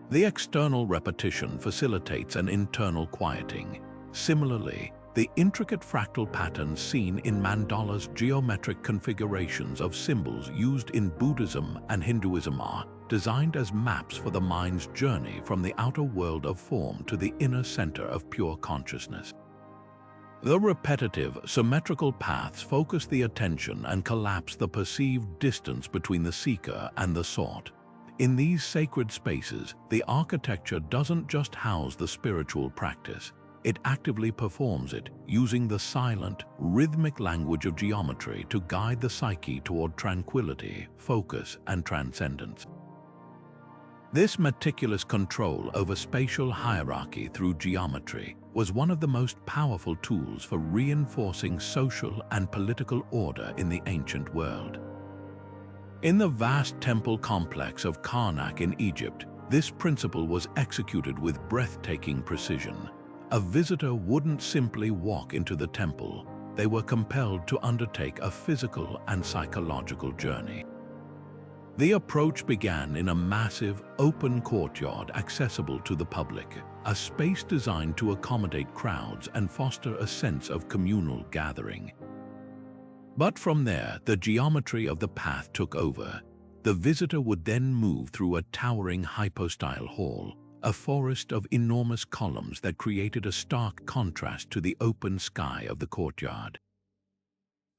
The external repetition facilitates an internal quieting. Similarly, the intricate fractal patterns seen in mandalas, geometric configurations of symbols used in Buddhism and Hinduism are designed as maps for the mind's journey from the outer world of form to the inner center of pure consciousness. The repetitive, symmetrical paths focus the attention and collapse the perceived distance between the seeker and the sought. In these sacred spaces, the architecture doesn't just house the spiritual practice. It actively performs it, using the silent, rhythmic language of geometry to guide the psyche toward tranquility, focus, and transcendence. This meticulous control over spatial hierarchy through geometry was one of the most powerful tools for reinforcing social and political order in the ancient world. In the vast temple complex of Karnak in Egypt, this principle was executed with breathtaking precision. A visitor wouldn't simply walk into the temple. They were compelled to undertake a physical and psychological journey. The approach began in a massive, open courtyard accessible to the public, a space designed to accommodate crowds and foster a sense of communal gathering. But from there, the geometry of the path took over. The visitor would then move through a towering hypostyle hall, a forest of enormous columns that created a stark contrast to the open sky of the courtyard.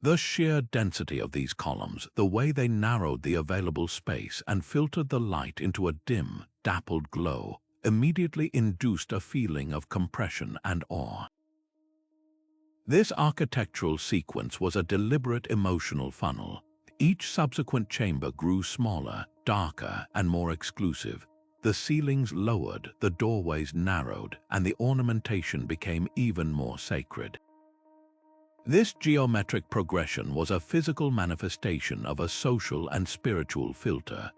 The sheer density of these columns, the way they narrowed the available space and filtered the light into a dim, dappled glow, immediately induced a feeling of compression and awe. This architectural sequence was a deliberate emotional funnel. Each subsequent chamber grew smaller, darker, and more exclusive. The ceilings lowered, the doorways narrowed, and the ornamentation became even more sacred. This geometric progression was a physical manifestation of a social and spiritual filter.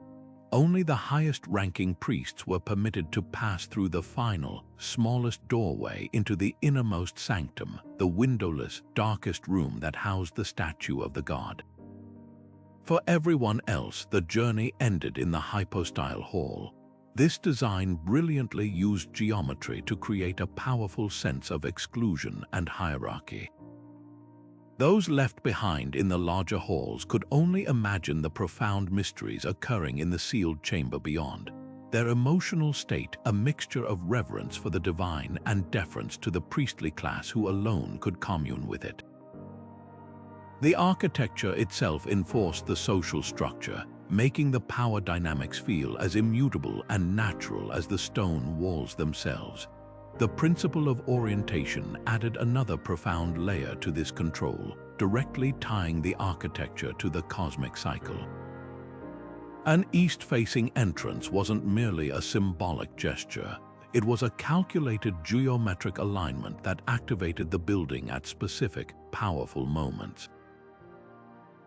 Only the highest-ranking priests were permitted to pass through the final, smallest doorway into the innermost sanctum, the windowless, darkest room that housed the statue of the god. For everyone else, the journey ended in the hypostyle hall. This design brilliantly used geometry to create a powerful sense of exclusion and hierarchy. Those left behind in the larger halls could only imagine the profound mysteries occurring in the sealed chamber beyond. Their emotional state, a mixture of reverence for the divine and deference to the priestly class who alone could commune with it. The architecture itself enforced the social structure, making the power dynamics feel as immutable and natural as the stone walls themselves. The principle of orientation added another profound layer to this control, directly tying the architecture to the cosmic cycle. An east-facing entrance wasn't merely a symbolic gesture. It was a calculated geometric alignment that activated the building at specific, powerful moments.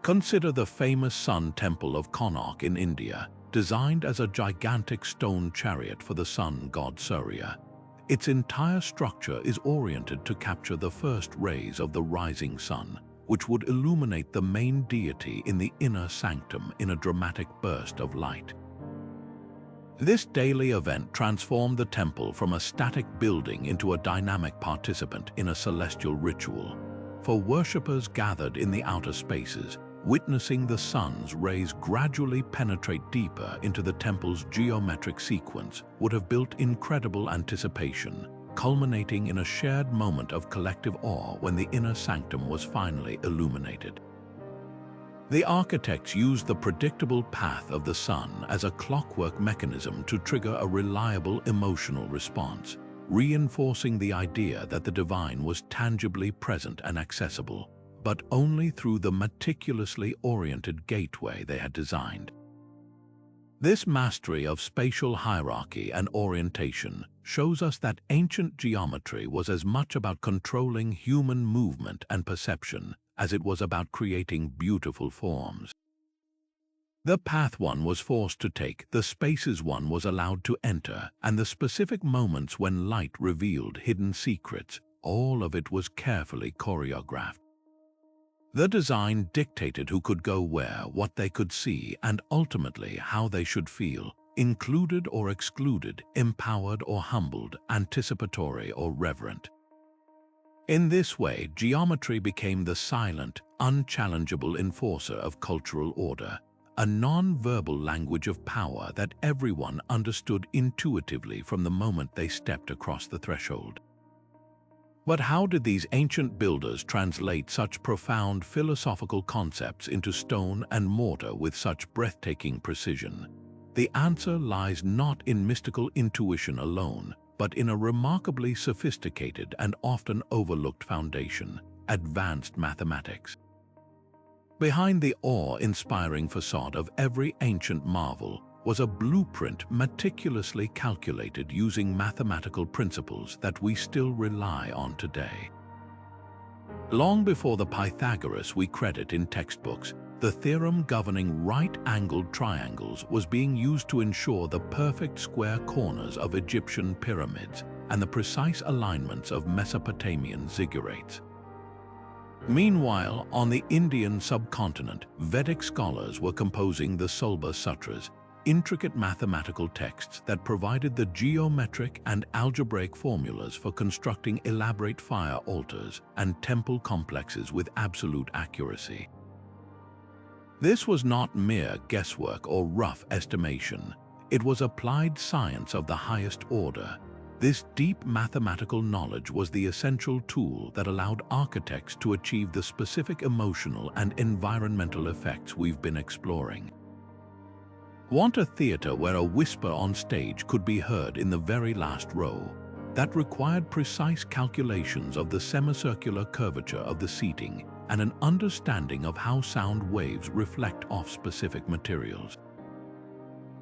Consider the famous Sun Temple of Konark in India, designed as a gigantic stone chariot for the sun god Surya. Its entire structure is oriented to capture the first rays of the rising sun, which would illuminate the main deity in the inner sanctum in a dramatic burst of light. This daily event transformed the temple from a static building into a dynamic participant in a celestial ritual. For worshippers gathered in the outer spaces, witnessing the sun's rays gradually penetrate deeper into the temple's geometric sequence would have built incredible anticipation, culminating in a shared moment of collective awe when the inner sanctum was finally illuminated. The architects used the predictable path of the sun as a clockwork mechanism to trigger a reliable emotional response. reinforcing the idea that the divine was tangibly present and accessible, but only through the meticulously oriented gateway they had designed. This mastery of spatial hierarchy and orientation shows us that ancient geometry was as much about controlling human movement and perception as it was about creating beautiful forms. The path one was forced to take, the spaces one was allowed to enter, and the specific moments when light revealed hidden secrets, all of it was carefully choreographed. The design dictated who could go where, what they could see, and ultimately how they should feel, included or excluded, empowered or humbled, anticipatory or reverent. In this way, geometry became the silent, unchallengeable enforcer of cultural order, a non-verbal language of power that everyone understood intuitively from the moment they stepped across the threshold. But how did these ancient builders translate such profound philosophical concepts into stone and mortar with such breathtaking precision? The answer lies not in mystical intuition alone, but in a remarkably sophisticated and often overlooked foundation: advanced mathematics. Behind the awe-inspiring facade of every ancient marvel was a blueprint meticulously calculated using mathematical principles that we still rely on today. Long before the Pythagoras we credit in textbooks, the theorem governing right-angled triangles was being used to ensure the perfect square corners of Egyptian pyramids and the precise alignments of Mesopotamian ziggurats. Meanwhile, on the Indian subcontinent, Vedic scholars were composing the Sulba Sutras, intricate mathematical texts that provided the geometric and algebraic formulas for constructing elaborate fire altars and temple complexes with absolute accuracy. This was not mere guesswork or rough estimation. It was applied science of the highest order. This deep mathematical knowledge was the essential tool that allowed architects to achieve the specific emotional and environmental effects we've been exploring. Want a theater where a whisper on stage could be heard in the very last row? That required precise calculations of the semicircular curvature of the seating and an understanding of how sound waves reflect off specific materials.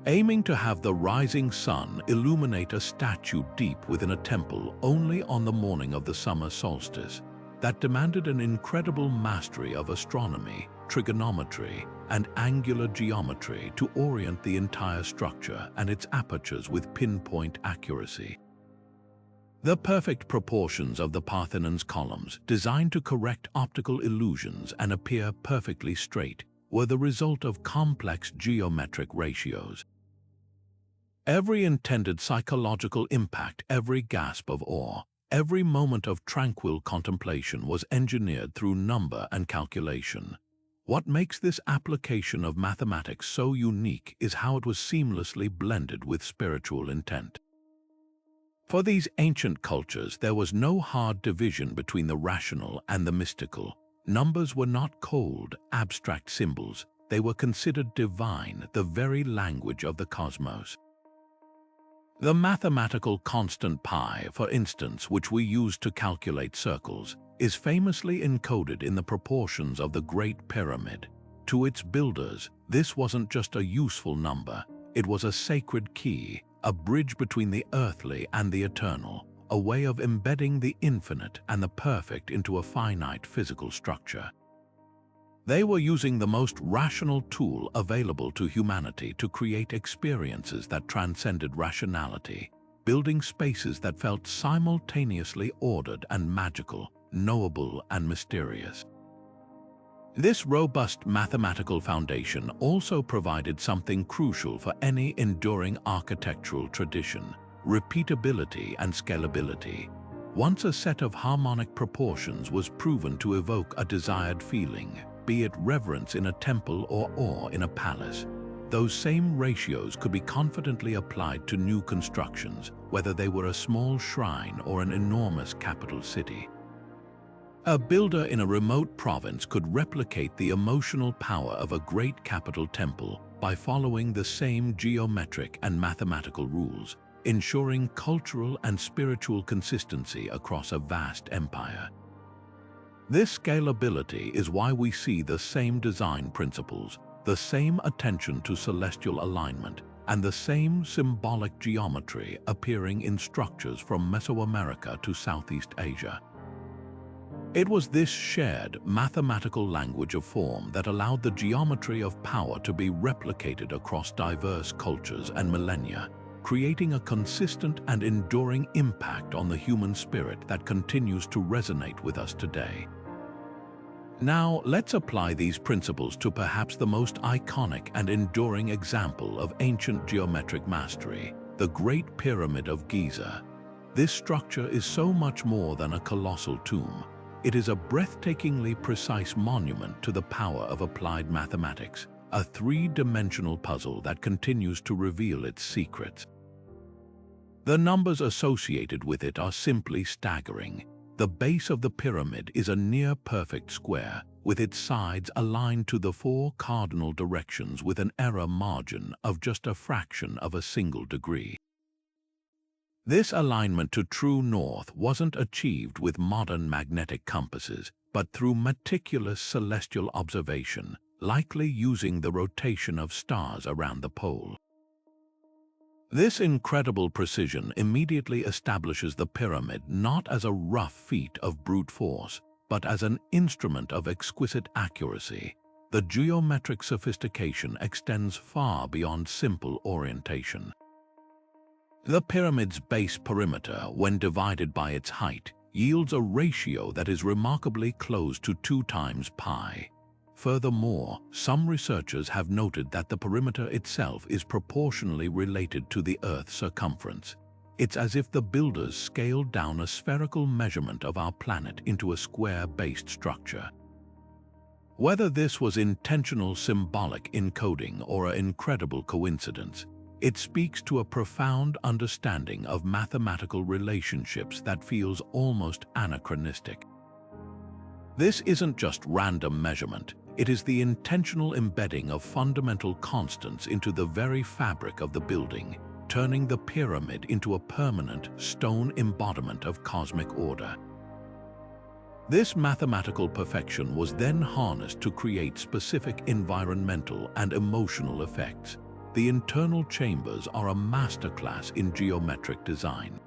Aiming to have the rising sun illuminate a statue deep within a temple only on the morning of the summer solstice, that demanded an incredible mastery of astronomy, trigonometry, and angular geometry to orient the entire structure and its apertures with pinpoint accuracy. The perfect proportions of the Parthenon's columns, designed to correct optical illusions and appear perfectly straight, were the result of complex geometric ratios. Every intended psychological impact, every gasp of awe, every moment of tranquil contemplation was engineered through number and calculation. What makes this application of mathematics so unique is how it was seamlessly blended with spiritual intent. For these ancient cultures, there was no hard division between the rational and the mystical. Numbers were not cold, abstract symbols. They were considered divine, the very language of the cosmos. The mathematical constant pi, for instance, which we use to calculate circles, is famously encoded in the proportions of the Great Pyramid. To its builders, this wasn't just a useful number, it was a sacred key, a bridge between the earthly and the eternal, a way of embedding the infinite and the perfect into a finite physical structure. They were using the most rational tool available to humanity to create experiences that transcended rationality, building spaces that felt simultaneously ordered and magical, knowable and mysterious. This robust mathematical foundation also provided something crucial for any enduring architectural tradition: repeatability and scalability. Once a set of harmonic proportions was proven to evoke a desired feeling, be it reverence in a temple or awe in a palace, those same ratios could be confidently applied to new constructions, whether they were a small shrine or an enormous capital city. A builder in a remote province could replicate the emotional power of a great capital temple by following the same geometric and mathematical rules, ensuring cultural and spiritual consistency across a vast empire. This scalability is why we see the same design principles, the same attention to celestial alignment, and the same symbolic geometry appearing in structures from Mesoamerica to Southeast Asia. It was this shared mathematical language of form that allowed the geometry of power to be replicated across diverse cultures and millennia, creating a consistent and enduring impact on the human spirit that continues to resonate with us today. Now, let's apply these principles to perhaps the most iconic and enduring example of ancient geometric mastery, the Great Pyramid of Giza. This structure is so much more than a colossal tomb. It is a breathtakingly precise monument to the power of applied mathematics, a three-dimensional puzzle that continues to reveal its secrets. The numbers associated with it are simply staggering. The base of the pyramid is a near-perfect square, with its sides aligned to the four cardinal directions with an error margin of just a fraction of a single degree. This alignment to true north wasn't achieved with modern magnetic compasses, but through meticulous celestial observation, likely using the rotation of stars around the pole. This incredible precision immediately establishes the pyramid not as a rough feat of brute force, but as an instrument of exquisite accuracy. The geometric sophistication extends far beyond simple orientation. The pyramid's base perimeter, when divided by its height, yields a ratio that is remarkably close to 2 times pi. Furthermore, some researchers have noted that the perimeter itself is proportionally related to the Earth's circumference. It's as if the builders scaled down a spherical measurement of our planet into a square-based structure. Whether this was intentional symbolic encoding or an incredible coincidence, it speaks to a profound understanding of mathematical relationships that feels almost anachronistic. This isn't just random measurement, it is the intentional embedding of fundamental constants into the very fabric of the building, turning the pyramid into a permanent stone embodiment of cosmic order. This mathematical perfection was then harnessed to create specific environmental and emotional effects. The internal chambers are a masterclass in geometric design.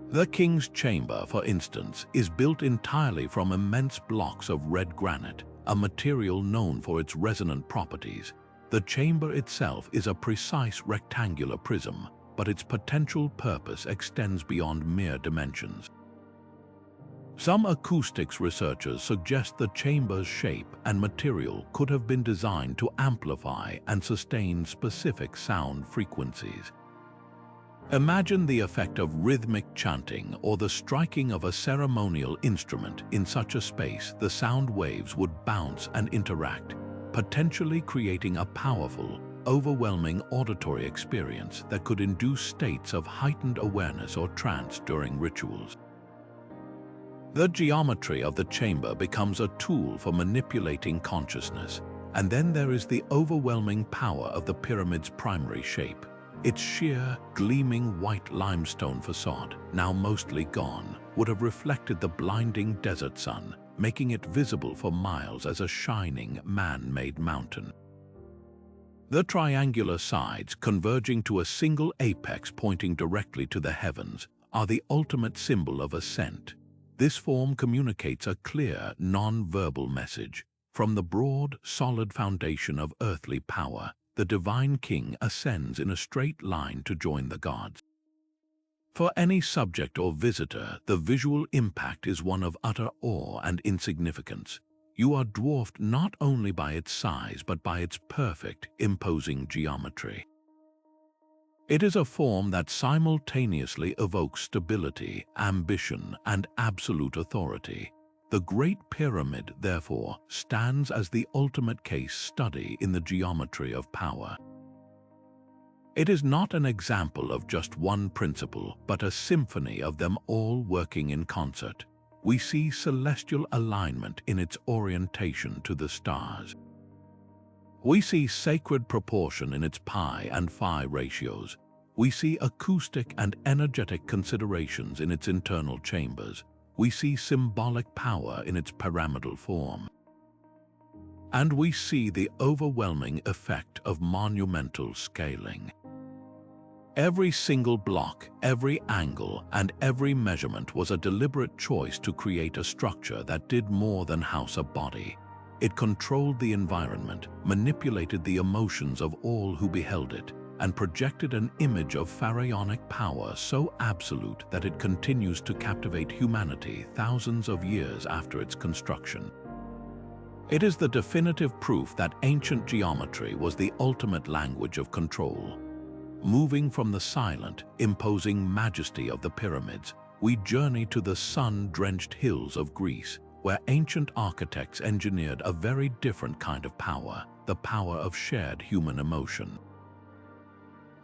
The King's Chamber, for instance, is built entirely from immense blocks of red granite, a material known for its resonant properties. The chamber itself is a precise rectangular prism, but its potential purpose extends beyond mere dimensions. Some acoustics researchers suggest the chamber's shape and material could have been designed to amplify and sustain specific sound frequencies. Imagine the effect of rhythmic chanting or the striking of a ceremonial instrument in such a space. The sound waves would bounce and interact, potentially creating a powerful, overwhelming auditory experience that could induce states of heightened awareness or trance during rituals. The geometry of the chamber becomes a tool for manipulating consciousness, and then there is the overwhelming power of the pyramid's primary shape. Its sheer, gleaming white limestone facade, now mostly gone, would have reflected the blinding desert sun, making it visible for miles as a shining, man-made mountain. The triangular sides, converging to a single apex pointing directly to the heavens, are the ultimate symbol of ascent. This form communicates a clear, non-verbal message. From the broad, solid foundation of earthly power, the divine king ascends in a straight line to join the gods. For any subject or visitor, the visual impact is one of utter awe and insignificance. You are dwarfed not only by its size but by its perfect, imposing geometry. It is a form that simultaneously evokes stability, ambition, and absolute authority. The Great Pyramid, therefore, stands as the ultimate case study in the geometry of power. It is not an example of just one principle, but a symphony of them all working in concert. We see celestial alignment in its orientation to the stars. We see sacred proportion in its pi and phi ratios. We see acoustic and energetic considerations in its internal chambers. We see symbolic power in its pyramidal form. And we see the overwhelming effect of monumental scaling. Every single block, every angle, and every measurement was a deliberate choice to create a structure that did more than house a body. It controlled the environment, manipulated the emotions of all who beheld it, and projected an image of pharaonic power so absolute that it continues to captivate humanity thousands of years after its construction. It is the definitive proof that ancient geometry was the ultimate language of control. Moving from the silent, imposing majesty of the pyramids, we journey to the sun-drenched hills of Greece, where ancient architects engineered a very different kind of power, the power of shared human emotion.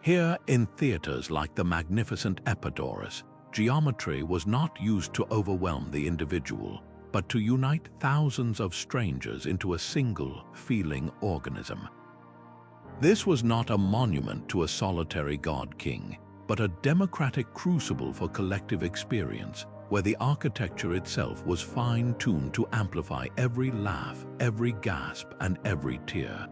Here, in theaters like the magnificent Epidaurus, geometry was not used to overwhelm the individual, but to unite thousands of strangers into a single, feeling organism. This was not a monument to a solitary god-king, but a democratic crucible for collective experience, where the architecture itself was fine-tuned to amplify every laugh, every gasp, and every tear.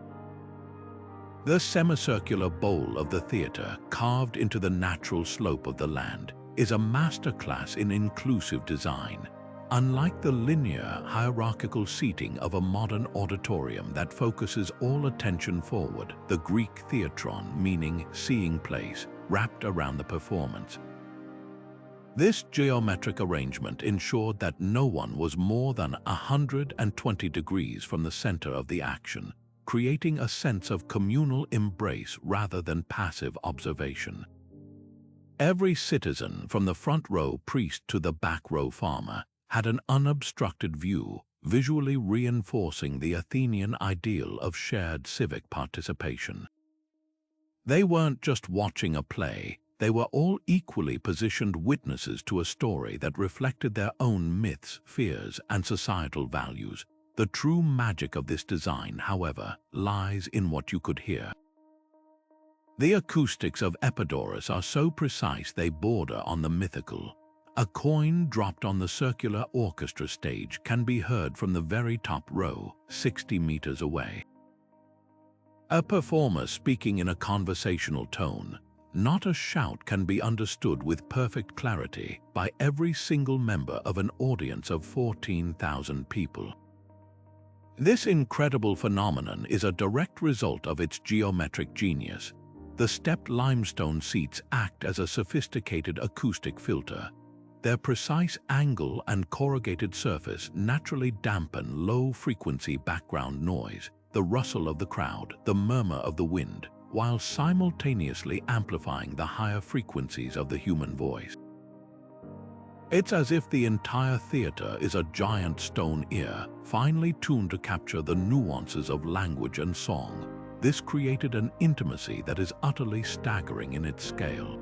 The semicircular bowl of the theater, carved into the natural slope of the land, is a masterclass in inclusive design. Unlike the linear, hierarchical seating of a modern auditorium that focuses all attention forward, the Greek theatron, meaning seeing place, wrapped around the performance. This geometric arrangement ensured that no one was more than 120 degrees from the center of the action, creating a sense of communal embrace rather than passive observation. Every citizen, from the front row priest to the back row farmer, had an unobstructed view, visually reinforcing the Athenian ideal of shared civic participation. They weren't just watching a play, they were all equally positioned witnesses to a story that reflected their own myths, fears, and societal values. The true magic of this design, however, lies in what you could hear. The acoustics of Epidaurus are so precise they border on the mythical. A coin dropped on the circular orchestra stage can be heard from the very top row, 60 meters away. A performer speaking in a conversational tone, not a shout, can be understood with perfect clarity by every single member of an audience of 14,000 people. This incredible phenomenon is a direct result of its geometric genius. The stepped limestone seats act as a sophisticated acoustic filter. Their precise angle and corrugated surface naturally dampen low-frequency background noise, the rustle of the crowd, the murmur of the wind, while simultaneously amplifying the higher frequencies of the human voice. It's as if the entire theater is a giant stone ear, finely tuned to capture the nuances of language and song. This created an intimacy that is utterly staggering in its scale.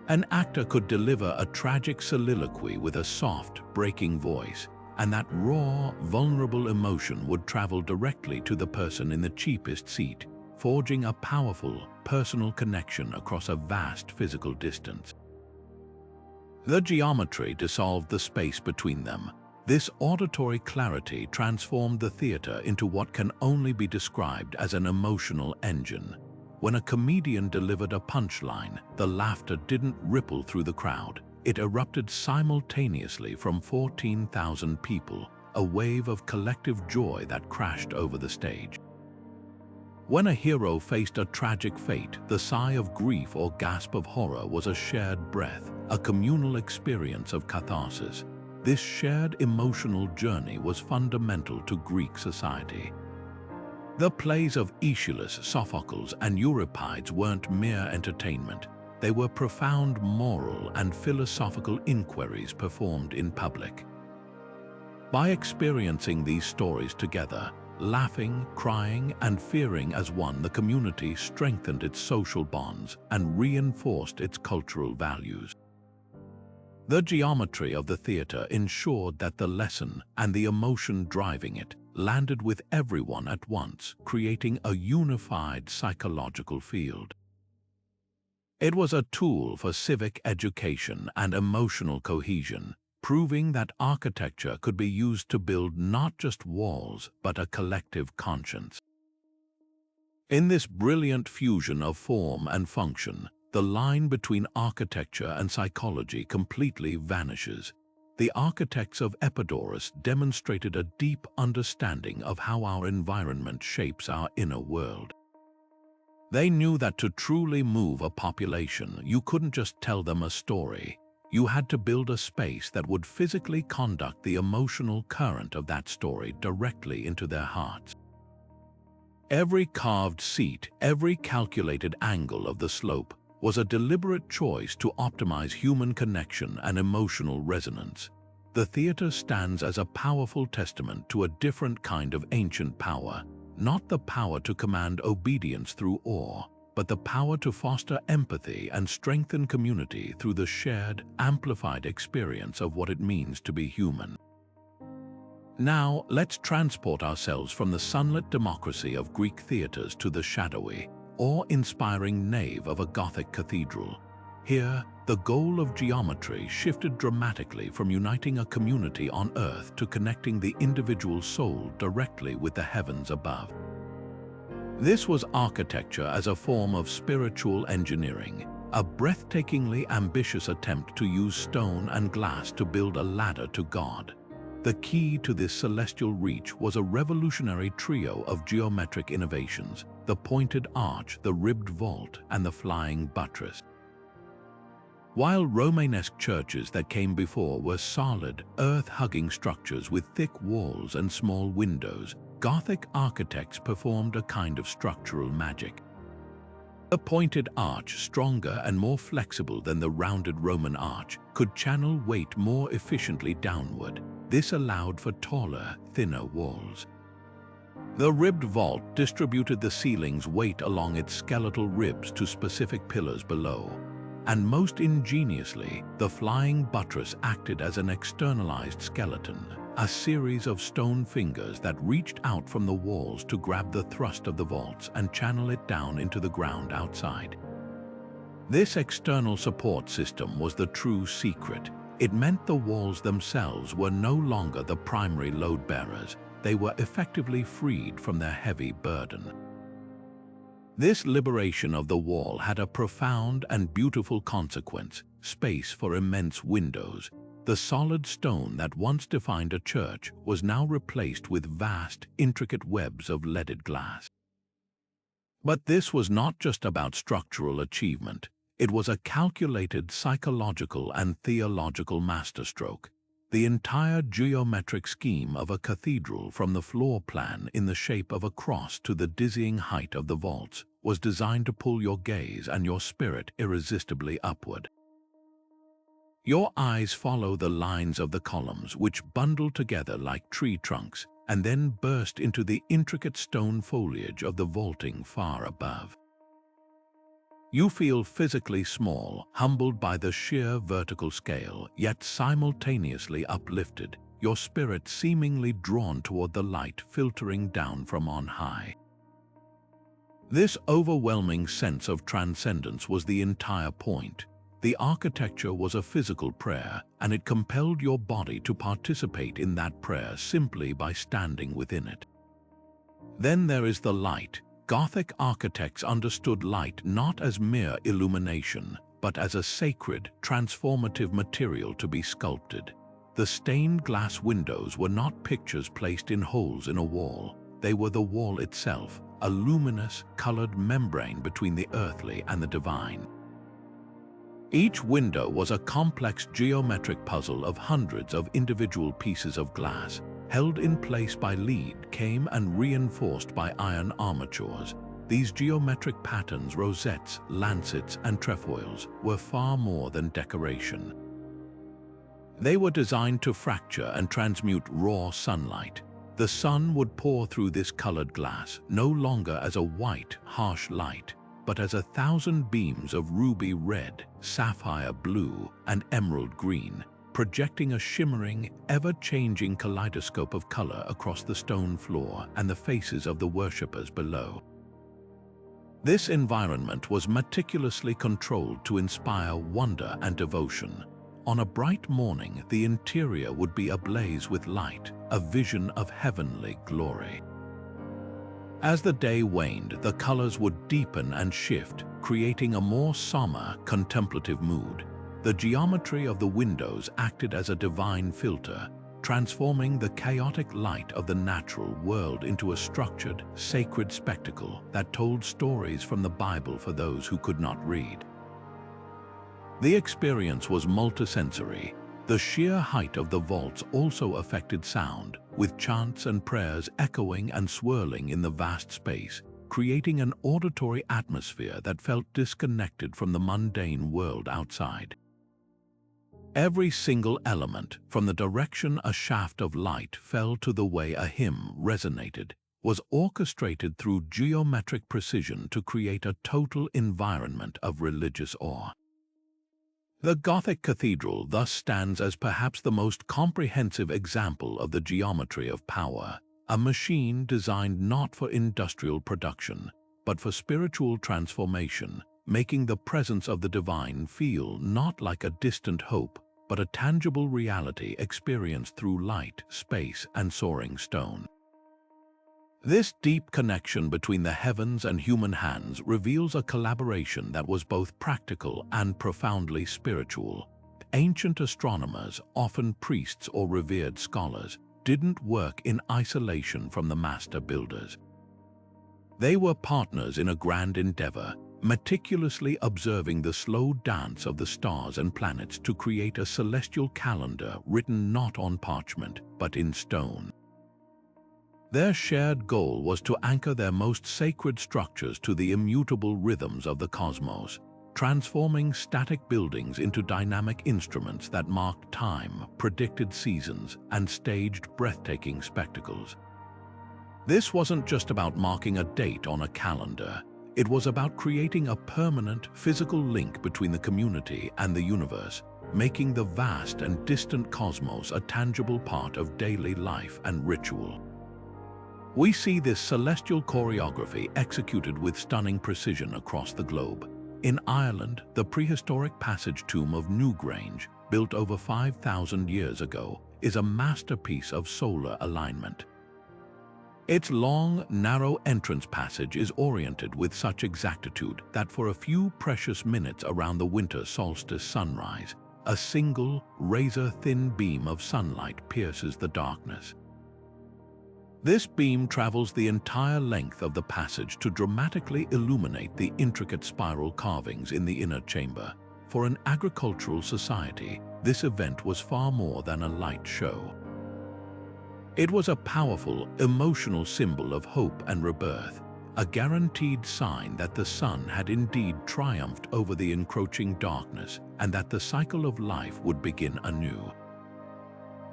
An actor could deliver a tragic soliloquy with a soft, breaking voice, and that raw, vulnerable emotion would travel directly to the person in the cheapest seat, forging a powerful, personal connection across a vast physical distance. The geometry dissolved the space between them. This auditory clarity transformed the theater into what can only be described as an emotional engine. When a comedian delivered a punchline, the laughter didn't ripple through the crowd. It erupted simultaneously from 14,000 people, a wave of collective joy that crashed over the stage. When a hero faced a tragic fate, the sigh of grief or gasp of horror was a shared breath, a communal experience of catharsis. This shared emotional journey was fundamental to Greek society. The plays of Aeschylus, Sophocles, and Euripides weren't mere entertainment. They were profound moral and philosophical inquiries performed in public. By experiencing these stories together, laughing, crying, and fearing as one, the community strengthened its social bonds and reinforced its cultural values. The geometry of the theater ensured that the lesson and the emotion driving it landed with everyone at once, creating a unified psychological field. It was a tool for civic education and emotional cohesion, proving that architecture could be used to build not just walls, but a collective conscience. In this brilliant fusion of form and function, the line between architecture and psychology completely vanishes. The architects of Epidorus demonstrated a deep understanding of how our environment shapes our inner world. They knew that to truly move a population, you couldn't just tell them a story. You had to build a space that would physically conduct the emotional current of that story directly into their hearts. Every carved seat, every calculated angle of the slope was a deliberate choice to optimize human connection and emotional resonance. The theater stands as a powerful testament to a different kind of ancient power, not the power to command obedience through awe, but the power to foster empathy and strengthen community through the shared, amplified experience of what it means to be human. Now, let's transport ourselves from the sunlit democracy of Greek theaters to the shadowy, awe-inspiring nave of a Gothic cathedral. Here, the goal of geometry shifted dramatically from uniting a community on Earth to connecting the individual soul directly with the heavens above. This was architecture as a form of spiritual engineering, a breathtakingly ambitious attempt to use stone and glass to build a ladder to God. The key to this celestial reach was a revolutionary trio of geometric innovations: the pointed arch, the ribbed vault, and the flying buttress. While Romanesque churches that came before were solid, earth-hugging structures with thick walls and small windows, Gothic architects performed a kind of structural magic. The pointed arch, stronger and more flexible than the rounded Roman arch, could channel weight more efficiently downward. This allowed for taller, thinner walls. The ribbed vault distributed the ceiling's weight along its skeletal ribs to specific pillars below. And most ingeniously, the flying buttress acted as an externalized skeleton, a series of stone fingers that reached out from the walls to grab the thrust of the vaults and channel it down into the ground outside. This external support system was the true secret. It meant the walls themselves were no longer the primary load bearers. They were effectively freed from their heavy burden. This liberation of the wall had a profound and beautiful consequence: space for immense windows. The solid stone that once defined a church was now replaced with vast, intricate webs of leaded glass. But this was not just about structural achievement. It was a calculated psychological and theological masterstroke. The entire geometric scheme of a cathedral, from the floor plan in the shape of a cross to the dizzying height of the vaults, was designed to pull your gaze and your spirit irresistibly upward. Your eyes follow the lines of the columns, which bundle together like tree trunks and then burst into the intricate stone foliage of the vaulting far above. You feel physically small, humbled by the sheer vertical scale, yet simultaneously uplifted, your spirit seemingly drawn toward the light filtering down from on high. This overwhelming sense of transcendence was the entire point. The architecture was a physical prayer, and it compelled your body to participate in that prayer simply by standing within it. Then there is the light. Gothic architects understood light not as mere illumination, but as a sacred, transformative material to be sculpted. The stained glass windows were not pictures placed in holes in a wall. They were the wall itself, a luminous, colored membrane between the earthly and the divine. Each window was a complex geometric puzzle of hundreds of individual pieces of glass, held in place by lead, came and reinforced by iron armatures. These geometric patterns, rosettes, lancets, and trefoils, were far more than decoration. They were designed to fracture and transmute raw sunlight. The sun would pour through this colored glass, no longer as a white, harsh light, but as 1,000 beams of ruby red, sapphire blue, and emerald green, projecting a shimmering, ever-changing kaleidoscope of color across the stone floor and the faces of the worshippers below. This environment was meticulously controlled to inspire wonder and devotion. On a bright morning, the interior would be ablaze with light, a vision of heavenly glory. As the day waned, the colors would deepen and shift, creating a more somber, contemplative mood. The geometry of the windows acted as a divine filter, transforming the chaotic light of the natural world into a structured, sacred spectacle that told stories from the Bible for those who could not read. The experience was multisensory. The sheer height of the vaults also affected sound, with chants and prayers echoing and swirling in the vast space, creating an auditory atmosphere that felt disconnected from the mundane world outside. Every single element, from the direction a shaft of light fell to the way a hymn resonated, was orchestrated through geometric precision to create a total environment of religious awe. The Gothic cathedral thus stands as perhaps the most comprehensive example of the geometry of power, a machine designed not for industrial production, but for spiritual transformation, making the presence of the divine feel not like a distant hope, but a tangible reality experienced through light, space, and soaring stone. This deep connection between the heavens and human hands reveals a collaboration that was both practical and profoundly spiritual. Ancient astronomers, often priests or revered scholars, didn't work in isolation from the master builders. They were partners in a grand endeavor, meticulously observing the slow dance of the stars and planets to create a celestial calendar written not on parchment, but in stone. Their shared goal was to anchor their most sacred structures to the immutable rhythms of the cosmos, transforming static buildings into dynamic instruments that marked time, predicted seasons, and staged breathtaking spectacles. This wasn't just about marking a date on a calendar. It was about creating a permanent, physical link between the community and the universe, making the vast and distant cosmos a tangible part of daily life and ritual. We see this celestial choreography executed with stunning precision across the globe. In Ireland, the prehistoric passage tomb of Newgrange, built over 5,000 years ago, is a masterpiece of solar alignment. Its long, narrow entrance passage is oriented with such exactitude that for a few precious minutes around the winter solstice sunrise, a single, razor-thin beam of sunlight pierces the darkness. This beam travels the entire length of the passage to dramatically illuminate the intricate spiral carvings in the inner chamber. For an agricultural society, this event was far more than a light show. It was a powerful, emotional symbol of hope and rebirth, a guaranteed sign that the sun had indeed triumphed over the encroaching darkness and that the cycle of life would begin anew.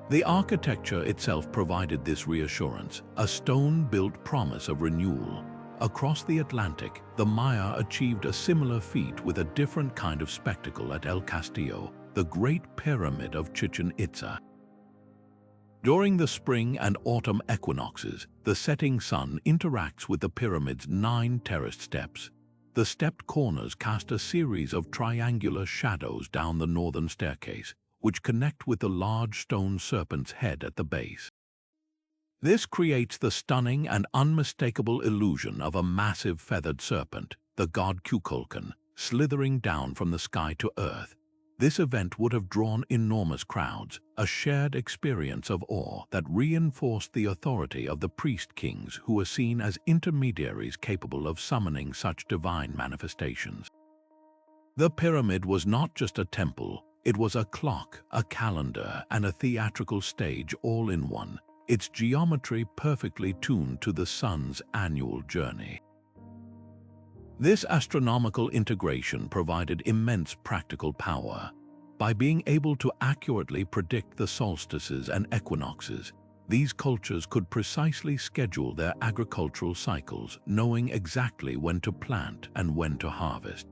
The architecture itself provided this reassurance, a stone-built promise of renewal. Across the Atlantic, the Maya achieved a similar feat with a different kind of spectacle at El Castillo, the Great Pyramid of Chichen Itza. During the spring and autumn equinoxes, the setting sun interacts with the pyramid's 9 terraced steps. The stepped corners cast a series of triangular shadows down the northern staircase, which connect with the large stone serpent's head at the base. This creates the stunning and unmistakable illusion of a massive feathered serpent, the god Kukulkan, slithering down from the sky to earth. This event would have drawn enormous crowds, a shared experience of awe that reinforced the authority of the priest-kings who were seen as intermediaries capable of summoning such divine manifestations. The pyramid was not just a temple. It was a clock, a calendar, and a theatrical stage all in one, its geometry perfectly tuned to the sun's annual journey. This astronomical integration provided immense practical power. By being able to accurately predict the solstices and equinoxes, these cultures could precisely schedule their agricultural cycles, knowing exactly when to plant and when to harvest.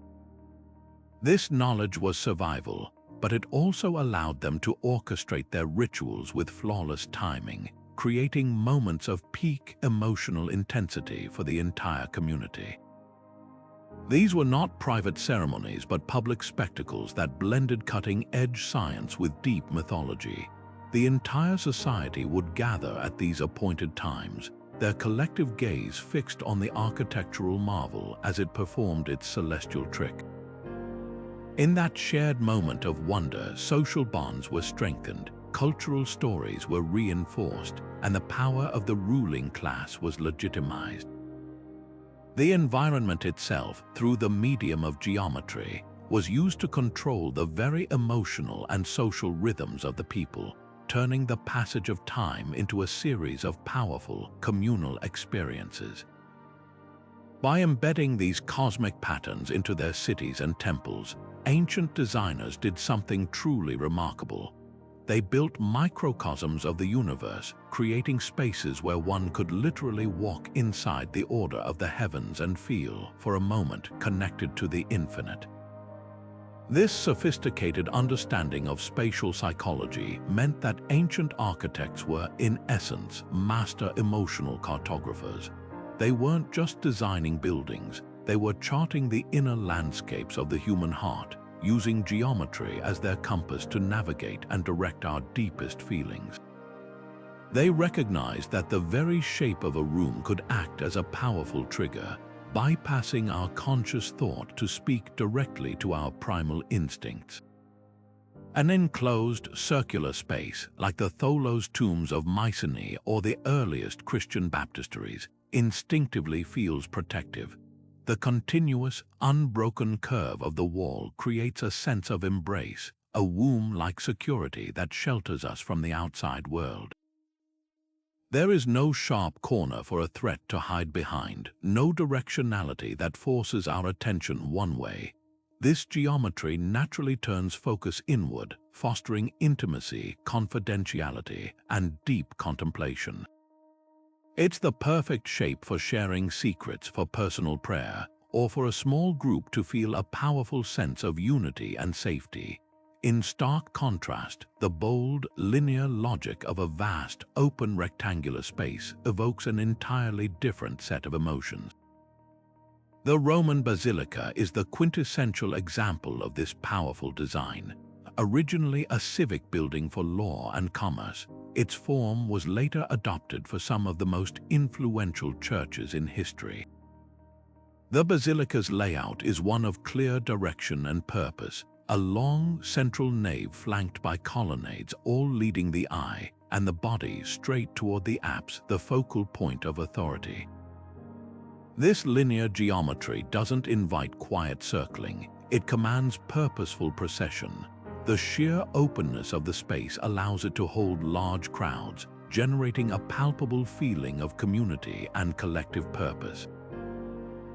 This knowledge was survival, but it also allowed them to orchestrate their rituals with flawless timing, creating moments of peak emotional intensity for the entire community. These were not private ceremonies but public spectacles that blended cutting-edge science with deep mythology. The entire society would gather at these appointed times, their collective gaze fixed on the architectural marvel as it performed its celestial trick. In that shared moment of wonder, social bonds were strengthened, cultural stories were reinforced, and the power of the ruling class was legitimized. The environment itself, through the medium of geometry, was used to control the very emotional and social rhythms of the people, turning the passage of time into a series of powerful, communal experiences. By embedding these cosmic patterns into their cities and temples, ancient designers did something truly remarkable. They built microcosms of the universe, creating spaces where one could literally walk inside the order of the heavens and feel, for a moment, connected to the infinite. This sophisticated understanding of spatial psychology meant that ancient architects were, in essence, master emotional cartographers. They weren't just designing buildings, they were charting the inner landscapes of the human heart, using geometry as their compass to navigate and direct our deepest feelings. They recognized that the very shape of a room could act as a powerful trigger, bypassing our conscious thought to speak directly to our primal instincts. An enclosed, circular space, like the Tholos tombs of Mycenae or the earliest Christian baptisteries, instinctively feels protective. The continuous, unbroken curve of the wall creates a sense of embrace, a womb-like security that shelters us from the outside world. There is no sharp corner for a threat to hide behind, no directionality that forces our attention one way. This geometry naturally turns focus inward, fostering intimacy, confidentiality, and deep contemplation. It's the perfect shape for sharing secrets, for personal prayer, or for a small group to feel a powerful sense of unity and safety. In stark contrast, the bold, linear logic of a vast, open rectangular space evokes an entirely different set of emotions. The Roman Basilica is the quintessential example of this powerful design. Originally a civic building for law and commerce, its form was later adopted for some of the most influential churches in history. The basilica's layout is one of clear direction and purpose, a long central nave flanked by colonnades all leading the eye, and the body straight toward the apse, the focal point of authority. This linear geometry doesn't invite quiet circling, it commands purposeful procession. The sheer openness of the space allows it to hold large crowds, generating a palpable feeling of community and collective purpose.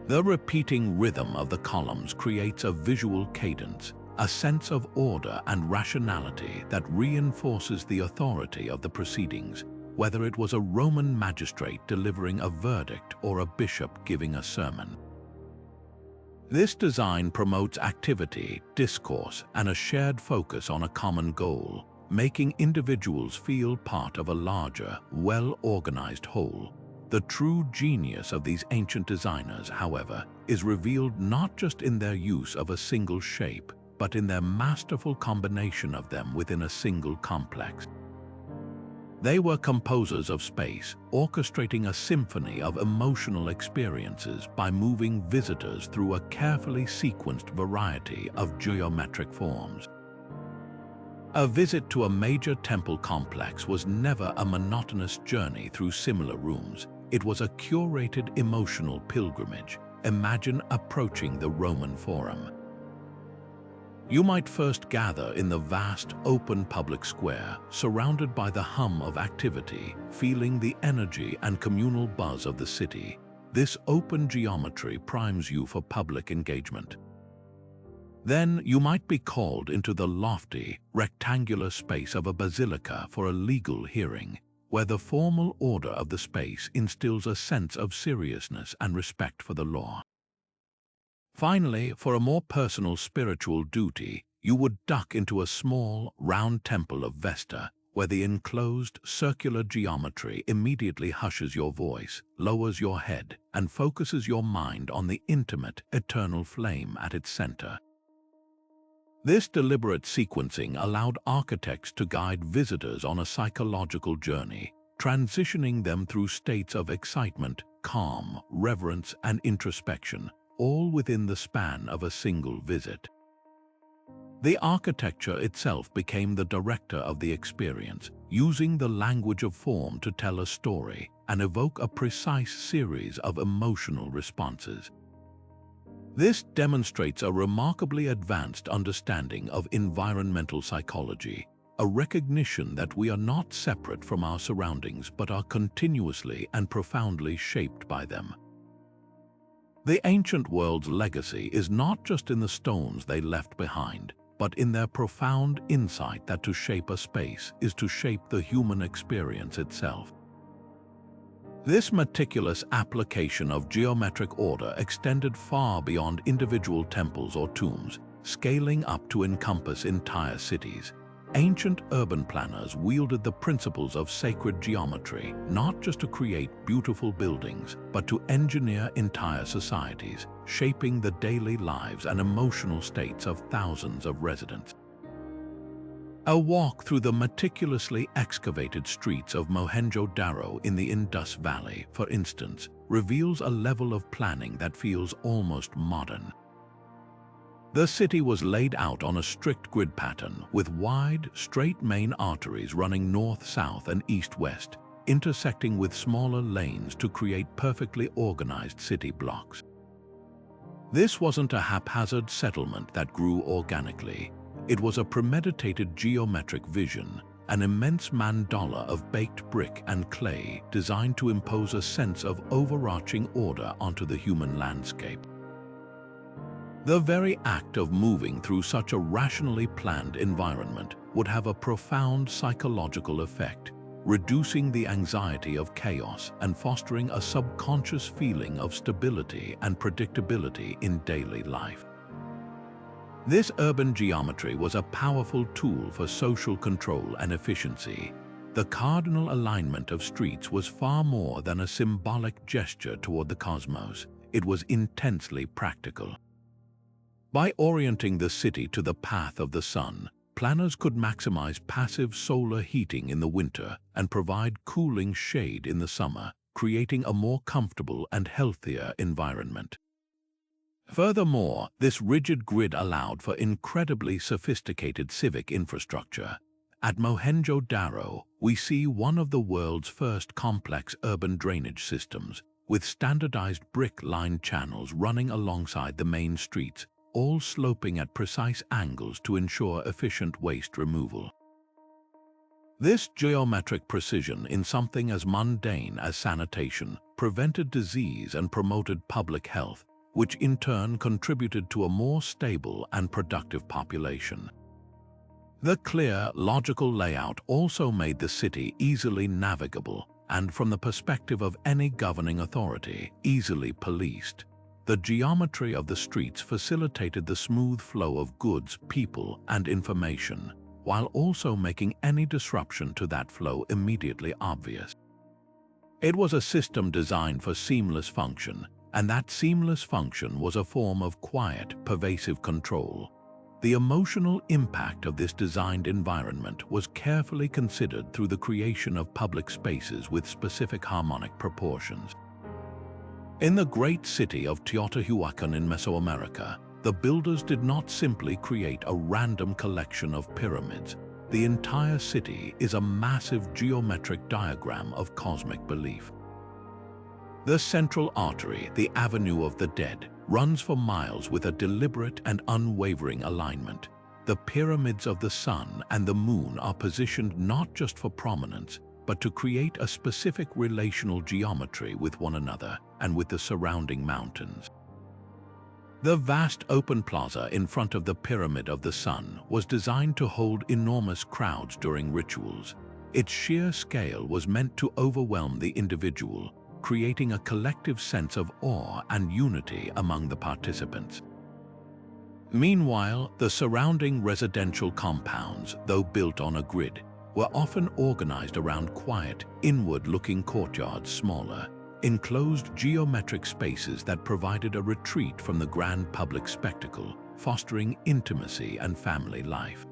The repeating rhythm of the columns creates a visual cadence, a sense of order and rationality that reinforces the authority of the proceedings, whether it was a Roman magistrate delivering a verdict or a bishop giving a sermon. This design promotes activity, discourse, and a shared focus on a common goal, making individuals feel part of a larger, well-organized whole. The true genius of these ancient designers, however, is revealed not just in their use of a single shape, but in their masterful combination of them within a single complex. They were composers of space, orchestrating a symphony of emotional experiences by moving visitors through a carefully sequenced variety of geometric forms. A visit to a major temple complex was never a monotonous journey through similar rooms. It was a curated emotional pilgrimage. Imagine approaching the Roman Forum. You might first gather in the vast, open public square, surrounded by the hum of activity, feeling the energy and communal buzz of the city. This open geometry primes you for public engagement. Then you might be called into the lofty, rectangular space of a basilica for a legal hearing, where the formal order of the space instills a sense of seriousness and respect for the law. Finally, for a more personal spiritual duty, you would duck into a small, round temple of Vesta, where the enclosed circular geometry immediately hushes your voice, lowers your head, and focuses your mind on the intimate, eternal flame at its center. This deliberate sequencing allowed architects to guide visitors on a psychological journey, transitioning them through states of excitement, calm, reverence, and introspection, all within the span of a single visit. The architecture itself became the director of the experience, using the language of form to tell a story and evoke a precise series of emotional responses. This demonstrates a remarkably advanced understanding of environmental psychology, a recognition that we are not separate from our surroundings but are continuously and profoundly shaped by them. The ancient world's legacy is not just in the stones they left behind, but in their profound insight that to shape a space is to shape the human experience itself. This meticulous application of geometric order extended far beyond individual temples or tombs, scaling up to encompass entire cities. Ancient urban planners wielded the principles of sacred geometry not just to create beautiful buildings, but to engineer entire societies, shaping the daily lives and emotional states of thousands of residents. A walk through the meticulously excavated streets of Mohenjo-Daro in the Indus Valley, for instance, reveals a level of planning that feels almost modern. The city was laid out on a strict grid pattern with wide, straight main arteries running north-south and east-west, intersecting with smaller lanes to create perfectly organized city blocks. This wasn't a haphazard settlement that grew organically. It was a premeditated geometric vision, an immense mandala of baked brick and clay designed to impose a sense of overarching order onto the human landscape. The very act of moving through such a rationally planned environment would have a profound psychological effect, reducing the anxiety of chaos and fostering a subconscious feeling of stability and predictability in daily life. This urban geometry was a powerful tool for social control and efficiency. The cardinal alignment of streets was far more than a symbolic gesture toward the cosmos. It was intensely practical. By orienting the city to the path of the sun, planners could maximize passive solar heating in the winter and provide cooling shade in the summer, creating a more comfortable and healthier environment. Furthermore, this rigid grid allowed for incredibly sophisticated civic infrastructure. At Mohenjo-Daro, we see one of the world's first complex urban drainage systems, with standardized brick-lined channels running alongside the main streets, all sloping at precise angles to ensure efficient waste removal. This geometric precision in something as mundane as sanitation prevented disease and promoted public health, which in turn contributed to a more stable and productive population. The clear, logical layout also made the city easily navigable and, from the perspective of any governing authority, easily policed. The geometry of the streets facilitated the smooth flow of goods, people, and information, while also making any disruption to that flow immediately obvious. It was a system designed for seamless function, and that seamless function was a form of quiet, pervasive control. The emotional impact of this designed environment was carefully considered through the creation of public spaces with specific harmonic proportions. In the great city of Teotihuacan in Mesoamerica, the builders did not simply create a random collection of pyramids. The entire city is a massive geometric diagram of cosmic belief. The central artery, the Avenue of the Dead, runs for miles with a deliberate and unwavering alignment. The pyramids of the sun and the moon are positioned not just for prominence, but to create a specific relational geometry with one another and with the surrounding mountains. The vast open plaza in front of the Pyramid of the Sun was designed to hold enormous crowds during rituals. Its sheer scale was meant to overwhelm the individual, creating a collective sense of awe and unity among the participants. Meanwhile, the surrounding residential compounds, though built on a grid, were often organized around quiet, inward-looking courtyards, smaller, enclosed geometric spaces that provided a retreat from the grand public spectacle, fostering intimacy and family life.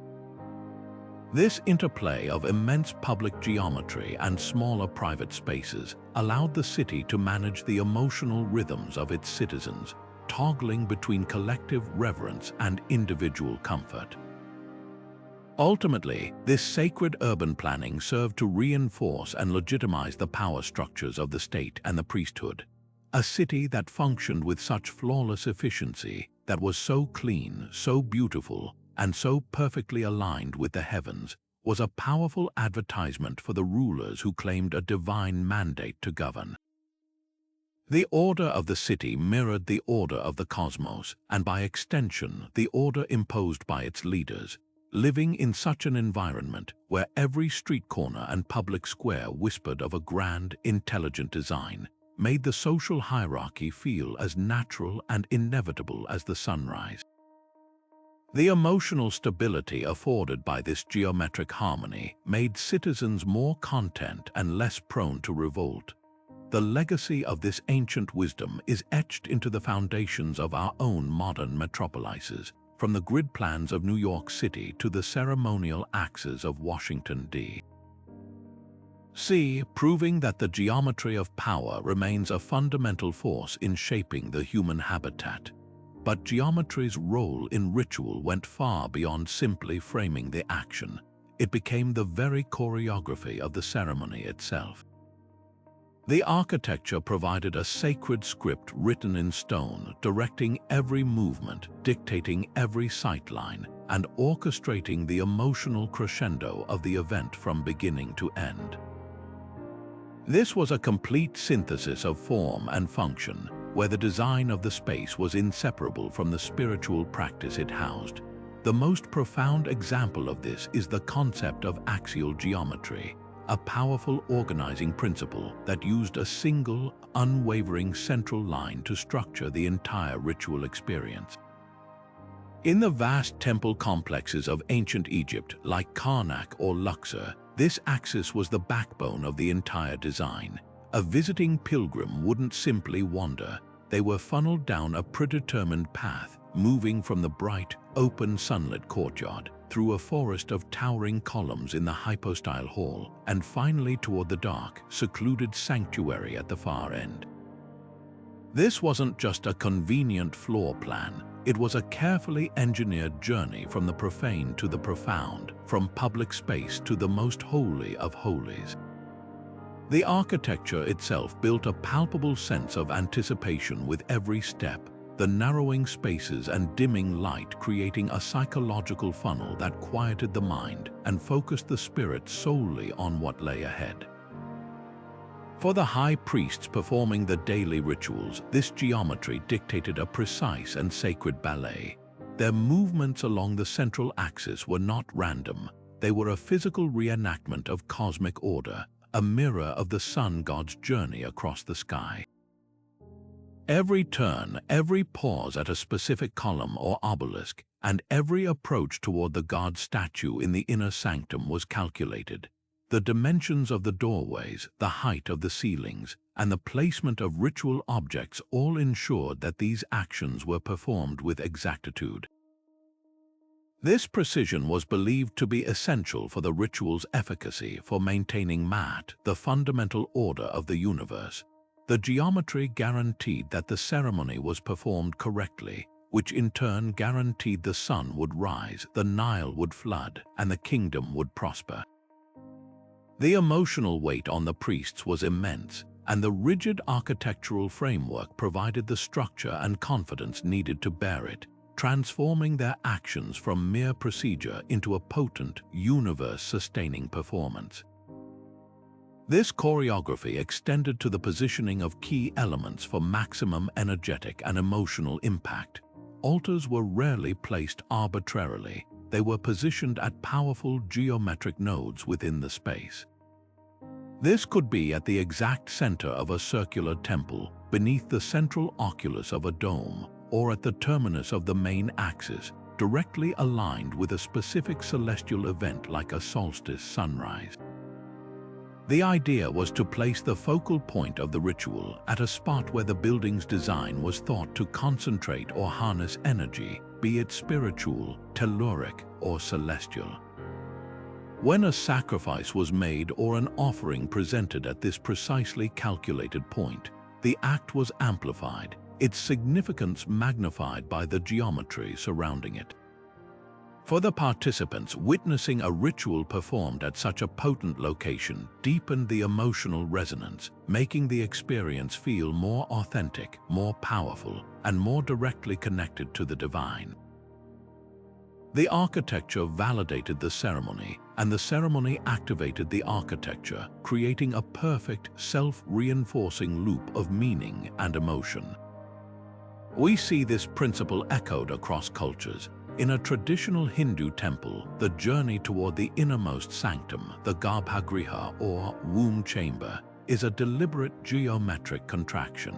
This interplay of immense public geometry and smaller private spaces allowed the city to manage the emotional rhythms of its citizens, toggling between collective reverence and individual comfort. Ultimately, this sacred urban planning served to reinforce and legitimize the power structures of the state and the priesthood. A city that functioned with such flawless efficiency, that was so clean, so beautiful, and so perfectly aligned with the heavens, was a powerful advertisement for the rulers who claimed a divine mandate to govern. The order of the city mirrored the order of the cosmos, and by extension, the order imposed by its leaders. Living in such an environment where every street corner and public square whispered of a grand, intelligent design, made the social hierarchy feel as natural and inevitable as the sunrise. The emotional stability afforded by this geometric harmony made citizens more content and less prone to revolt. The legacy of this ancient wisdom is etched into the foundations of our own modern metropolises, from the grid plans of New York City to the ceremonial axes of Washington, D.C., proving that the geometry of power remains a fundamental force in shaping the human habitat. But geometry's role in ritual went far beyond simply framing the action. It became the very choreography of the ceremony itself. The architecture provided a sacred script written in stone, directing every movement, dictating every sightline, and orchestrating the emotional crescendo of the event from beginning to end. This was a complete synthesis of form and function, where the design of the space was inseparable from the spiritual practice it housed. The most profound example of this is the concept of axial geometry, a powerful organizing principle that used a single, unwavering central line to structure the entire ritual experience. In the vast temple complexes of ancient Egypt, like Karnak or Luxor, this axis was the backbone of the entire design. A visiting pilgrim wouldn't simply wander. They were funneled down a predetermined path, moving from the bright, open, sunlit courtyard, through a forest of towering columns in the hypostyle hall, and finally toward the dark, secluded sanctuary at the far end. This wasn't just a convenient floor plan. It was a carefully engineered journey from the profane to the profound, from public space to the most holy of holies. The architecture itself built a palpable sense of anticipation with every step, the narrowing spaces and dimming light creating a psychological funnel that quieted the mind and focused the spirit solely on what lay ahead. For the high priests performing the daily rituals, this geometry dictated a precise and sacred ballet. Their movements along the central axis were not random. They were a physical reenactment of cosmic order, a mirror of the sun god's journey across the sky. Every turn, every pause at a specific column or obelisk, and every approach toward the god's statue in the inner sanctum was calculated. The dimensions of the doorways, the height of the ceilings, and the placement of ritual objects all ensured that these actions were performed with exactitude. This precision was believed to be essential for the ritual's efficacy for maintaining Mat, the fundamental order of the universe. The geometry guaranteed that the ceremony was performed correctly, which in turn guaranteed the sun would rise, the Nile would flood, and the kingdom would prosper. The emotional weight on the priests was immense, and the rigid architectural framework provided the structure and confidence needed to bear it, transforming their actions from mere procedure into a potent, universe-sustaining performance. This choreography extended to the positioning of key elements for maximum energetic and emotional impact. Altars were rarely placed arbitrarily. They were positioned at powerful geometric nodes within the space. This could be at the exact center of a circular temple, beneath the central oculus of a dome, or at the terminus of the main axis, directly aligned with a specific celestial event like a solstice sunrise. The idea was to place the focal point of the ritual at a spot where the building's design was thought to concentrate or harness energy, be it spiritual, telluric, or celestial. When a sacrifice was made or an offering presented at this precisely calculated point, the act was amplified, its significance magnified by the geometry surrounding it. For the participants, witnessing a ritual performed at such a potent location deepened the emotional resonance, making the experience feel more authentic, more powerful, and more directly connected to the divine. The architecture validated the ceremony, and the ceremony activated the architecture, creating a perfect, self-reinforcing loop of meaning and emotion. We see this principle echoed across cultures. In a traditional Hindu temple, the journey toward the innermost sanctum, the Garbhagriha or womb chamber, is a deliberate geometric contraction.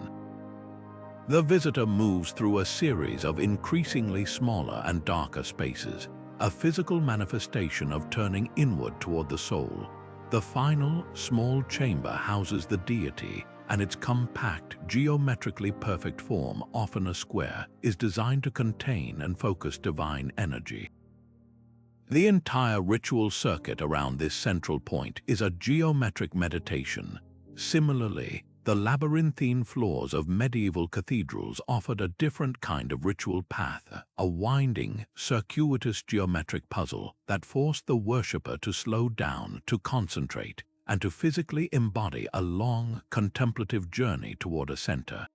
The visitor moves through a series of increasingly smaller and darker spaces, a physical manifestation of turning inward toward the soul. The final, small chamber houses the deity, and its compact, geometrically perfect form, often a square, is designed to contain and focus divine energy. The entire ritual circuit around this central point is a geometric meditation. Similarly, the labyrinthine floors of medieval cathedrals offered a different kind of ritual path, a winding, circuitous geometric puzzle that forced the worshipper to slow down, to concentrate, and to physically embody a long, contemplative journey toward a center.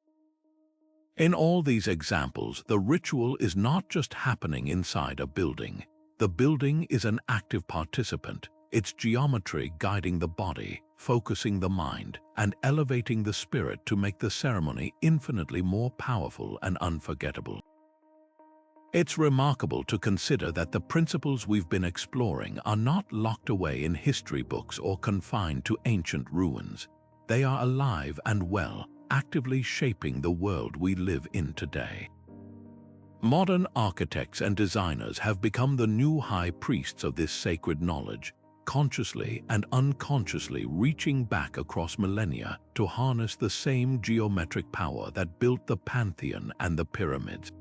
In all these examples, the ritual is not just happening inside a building. The building is an active participant, its geometry guiding the body, focusing the mind, and elevating the spirit to make the ceremony infinitely more powerful and unforgettable. It's remarkable to consider that the principles we've been exploring are not locked away in history books or confined to ancient ruins. They are alive and well, actively shaping the world we live in today. Modern architects and designers have become the new high priests of this sacred knowledge, consciously and unconsciously reaching back across millennia to harness the same geometric power that built the Pantheon and the pyramids.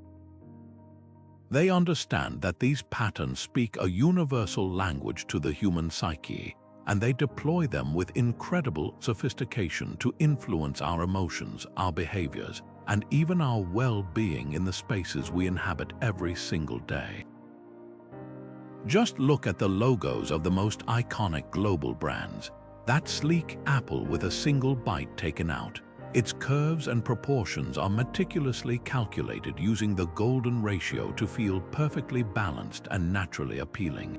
They understand that these patterns speak a universal language to the human psyche, and they deploy them with incredible sophistication to influence our emotions, our behaviors, and even our well-being in the spaces we inhabit every single day. Just look at the logos of the most iconic global brands. That sleek apple with a single bite taken out. Its curves and proportions are meticulously calculated using the golden ratio to feel perfectly balanced and naturally appealing.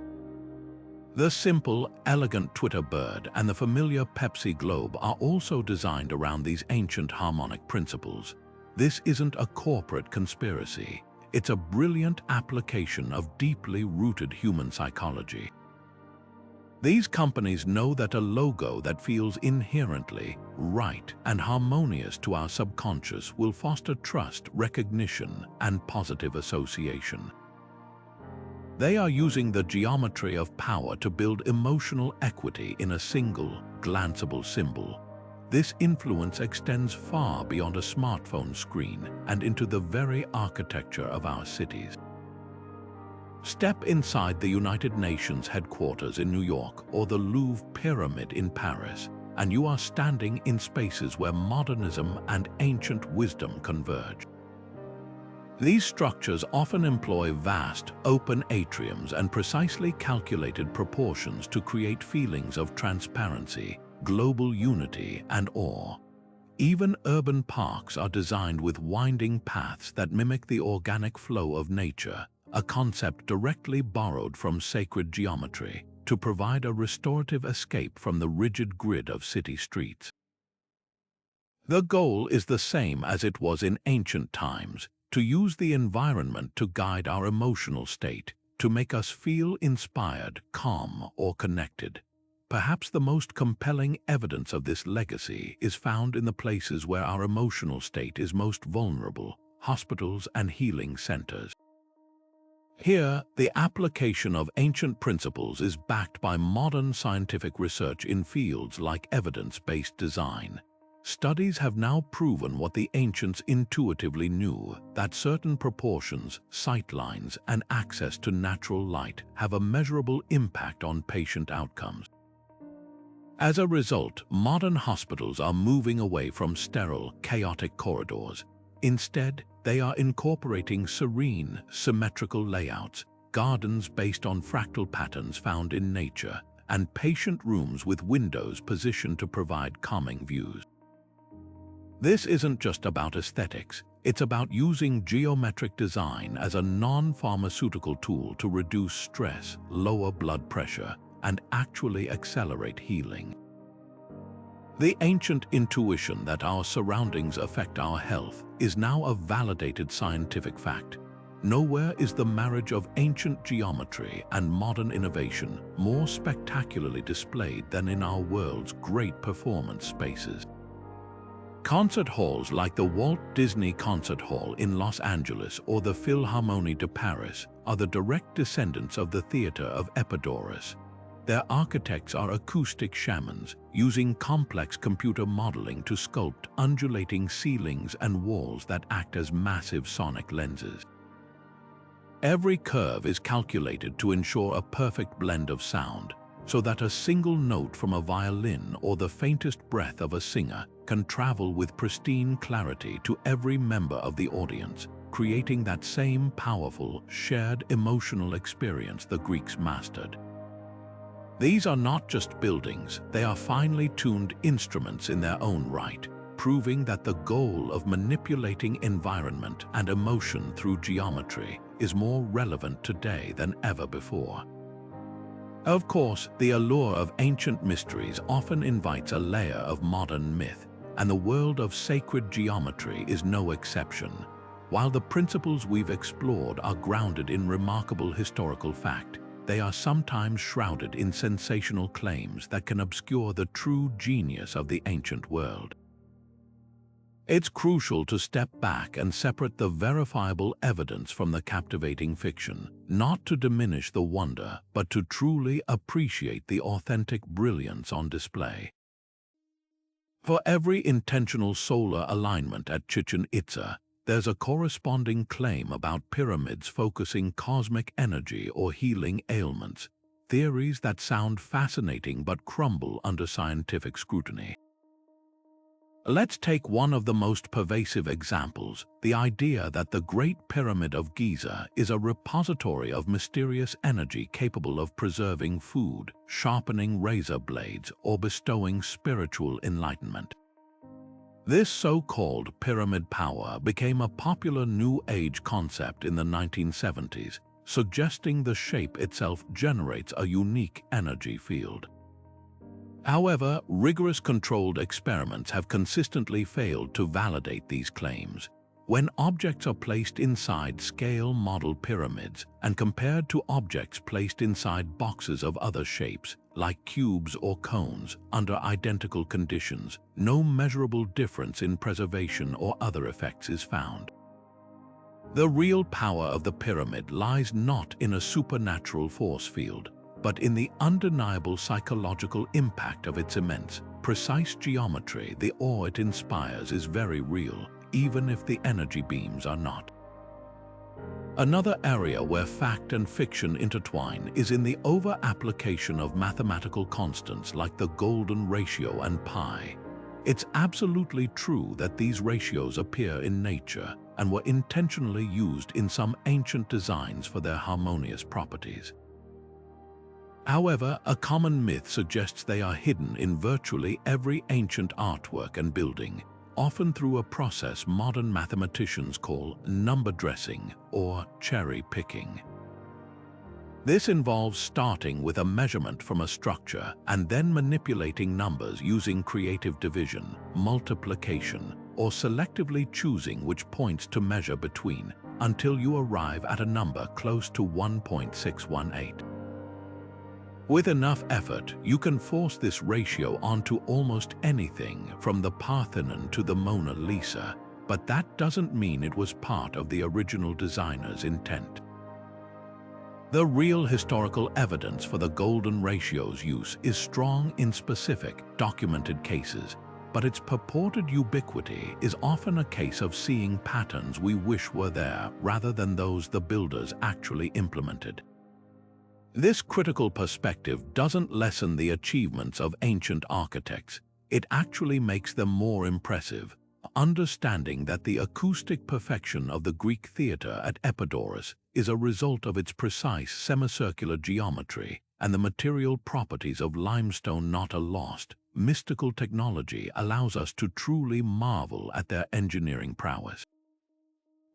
The simple, elegant Twitter bird and the familiar Pepsi globe are also designed around these ancient harmonic principles. This isn't a corporate conspiracy. It's a brilliant application of deeply rooted human psychology. These companies know that a logo that feels inherently right and harmonious to our subconscious will foster trust, recognition, and positive association. They are using the geometry of power to build emotional equity in a single, glanceable symbol. This influence extends far beyond a smartphone screen and into the very architecture of our cities. Step inside the United Nations headquarters in New York or the Louvre Pyramid in Paris, and you are standing in spaces where modernism and ancient wisdom converge. These structures often employ vast, open atriums and precisely calculated proportions to create feelings of transparency, global unity, and awe. Even urban parks are designed with winding paths that mimic the organic flow of nature, a concept directly borrowed from sacred geometry, to provide a restorative escape from the rigid grid of city streets. The goal is the same as it was in ancient times, to use the environment to guide our emotional state, to make us feel inspired, calm, or connected. Perhaps the most compelling evidence of this legacy is found in the places where our emotional state is most vulnerable, hospitals and healing centers. Here, the application of ancient principles is backed by modern scientific research in fields like evidence-based design. Studies have now proven what the ancients intuitively knew, that certain proportions, sight lines, and access to natural light have a measurable impact on patient outcomes. As a result, modern hospitals are moving away from sterile, chaotic corridors. Instead, they are incorporating serene, symmetrical layouts, gardens based on fractal patterns found in nature, and patient rooms with windows positioned to provide calming views. This isn't just about aesthetics, it's about using geometric design as a non-pharmaceutical tool to reduce stress, lower blood pressure, and actually accelerate healing. The ancient intuition that our surroundings affect our health is now a validated scientific fact. Nowhere is the marriage of ancient geometry and modern innovation more spectacularly displayed than in our world's great performance spaces. Concert halls like the Walt Disney Concert Hall in Los Angeles or the Philharmonie de Paris are the direct descendants of the theater of Epidaurus. Their architects are acoustic shamans, using complex computer modeling to sculpt undulating ceilings and walls that act as massive sonic lenses. Every curve is calculated to ensure a perfect blend of sound, so that a single note from a violin or the faintest breath of a singer can travel with pristine clarity to every member of the audience, creating that same powerful, shared emotional experience the Greeks mastered. These are not just buildings, they are finely tuned instruments in their own right, proving that the goal of manipulating environment and emotion through geometry is more relevant today than ever before. Of course, the allure of ancient mysteries often invites a layer of modern myth, and the world of sacred geometry is no exception. While the principles we've explored are grounded in remarkable historical fact, they are sometimes shrouded in sensational claims that can obscure the true genius of the ancient world. It's crucial to step back and separate the verifiable evidence from the captivating fiction, not to diminish the wonder, but to truly appreciate the authentic brilliance on display. For every intentional solar alignment at Chichen Itza, there's a corresponding claim about pyramids focusing cosmic energy or healing ailments, theories that sound fascinating but crumble under scientific scrutiny. Let's take one of the most pervasive examples, the idea that the Great Pyramid of Giza is a repository of mysterious energy capable of preserving food, sharpening razor blades, or bestowing spiritual enlightenment. This so-called pyramid power became a popular New Age concept in the 1970s, suggesting the shape itself generates a unique energy field. However, rigorous controlled experiments have consistently failed to validate these claims. When objects are placed inside scale model pyramids and compared to objects placed inside boxes of other shapes, like cubes or cones, under identical conditions, no measurable difference in preservation or other effects is found. The real power of the pyramid lies not in a supernatural force field, but in the undeniable psychological impact of its immense, precise geometry. The awe it inspires is very real, even if the energy beams are not. Another area where fact and fiction intertwine is in the over-application of mathematical constants like the golden ratio and pi. It's absolutely true that these ratios appear in nature and were intentionally used in some ancient designs for their harmonious properties. However, a common myth suggests they are hidden in virtually every ancient artwork and building, often through a process modern mathematicians call number dressing or cherry picking. This involves starting with a measurement from a structure and then manipulating numbers using creative division, multiplication, or selectively choosing which points to measure between until you arrive at a number close to 1.618. With enough effort, you can force this ratio onto almost anything from the Parthenon to the Mona Lisa, but that doesn't mean it was part of the original designer's intent. The real historical evidence for the golden ratio's use is strong in specific, documented cases, but its purported ubiquity is often a case of seeing patterns we wish were there rather than those the builders actually implemented. This critical perspective doesn't lessen the achievements of ancient architects, it actually makes them more impressive, understanding that the acoustic perfection of the Greek theatre at Epidaurus is a result of its precise semicircular geometry, and the material properties of limestone not a lost, mystical technology allows us to truly marvel at their engineering prowess.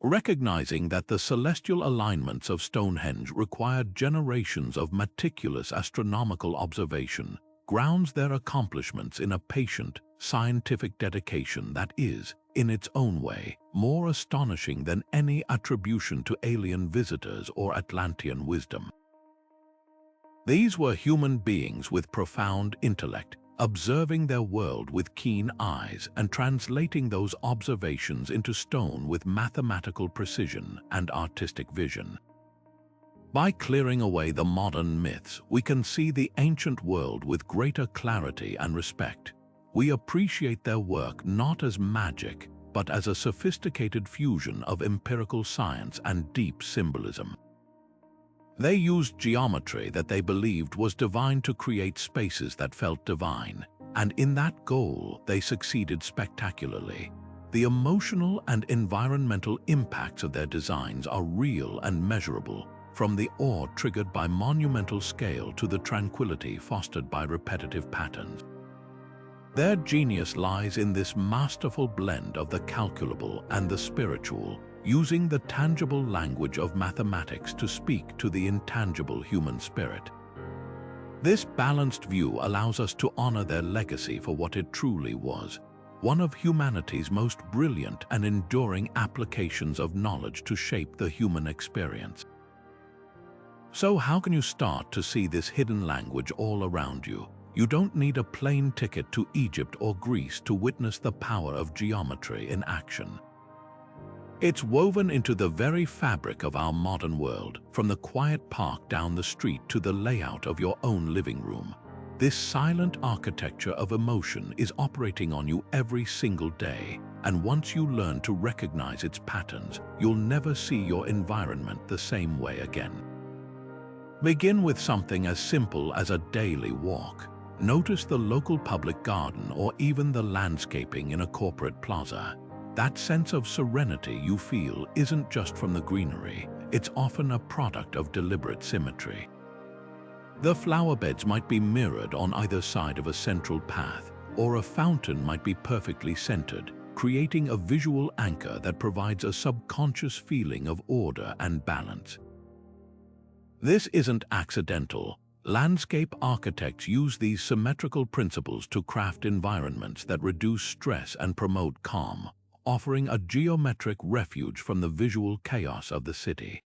Recognizing that the celestial alignments of Stonehenge required generations of meticulous astronomical observation grounds their accomplishments in a patient, scientific dedication that is, in its own way, more astonishing than any attribution to alien visitors or Atlantean wisdom. These were human beings with profound intellect, observing their world with keen eyes and translating those observations into stone with mathematical precision and artistic vision. By clearing away the modern myths, we can see the ancient world with greater clarity and respect. We appreciate their work not as magic, but as a sophisticated fusion of empirical science and deep symbolism. They used geometry that they believed was divine to create spaces that felt divine, and in that goal they succeeded spectacularly. The emotional and environmental impacts of their designs are real and measurable, from the awe triggered by monumental scale to the tranquility fostered by repetitive patterns. Their genius lies in this masterful blend of the calculable and the spiritual, using the tangible language of mathematics to speak to the intangible human spirit. This balanced view allows us to honor their legacy for what it truly was, one of humanity's most brilliant and enduring applications of knowledge to shape the human experience. So how can you start to see this hidden language all around you? You don't need a plane ticket to Egypt or Greece to witness the power of geometry in action. It's woven into the very fabric of our modern world, from the quiet park down the street to the layout of your own living room. This silent architecture of emotion is operating on you every single day, and once you learn to recognize its patterns, you'll never see your environment the same way again. Begin with something as simple as a daily walk. Notice the local public garden or even the landscaping in a corporate plaza. That sense of serenity you feel isn't just from the greenery, it's often a product of deliberate symmetry. The flower beds might be mirrored on either side of a central path, or a fountain might be perfectly centered, creating a visual anchor that provides a subconscious feeling of order and balance. This isn't accidental. Landscape architects use these symmetrical principles to craft environments that reduce stress and promote calm, offering a geometric refuge from the visual chaos of the city.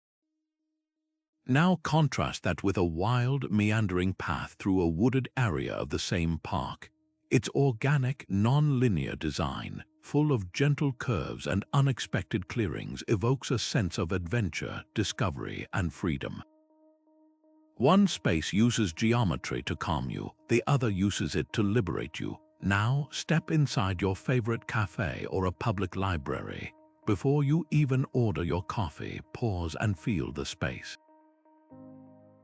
Now contrast that with a wild, meandering path through a wooded area of the same park. Its organic, non-linear design, full of gentle curves and unexpected clearings, evokes a sense of adventure, discovery, and freedom. One space uses geometry to calm you, the other uses it to liberate you. Now, step inside your favorite cafe or a public library. Before you even order your coffee, pause and feel the space.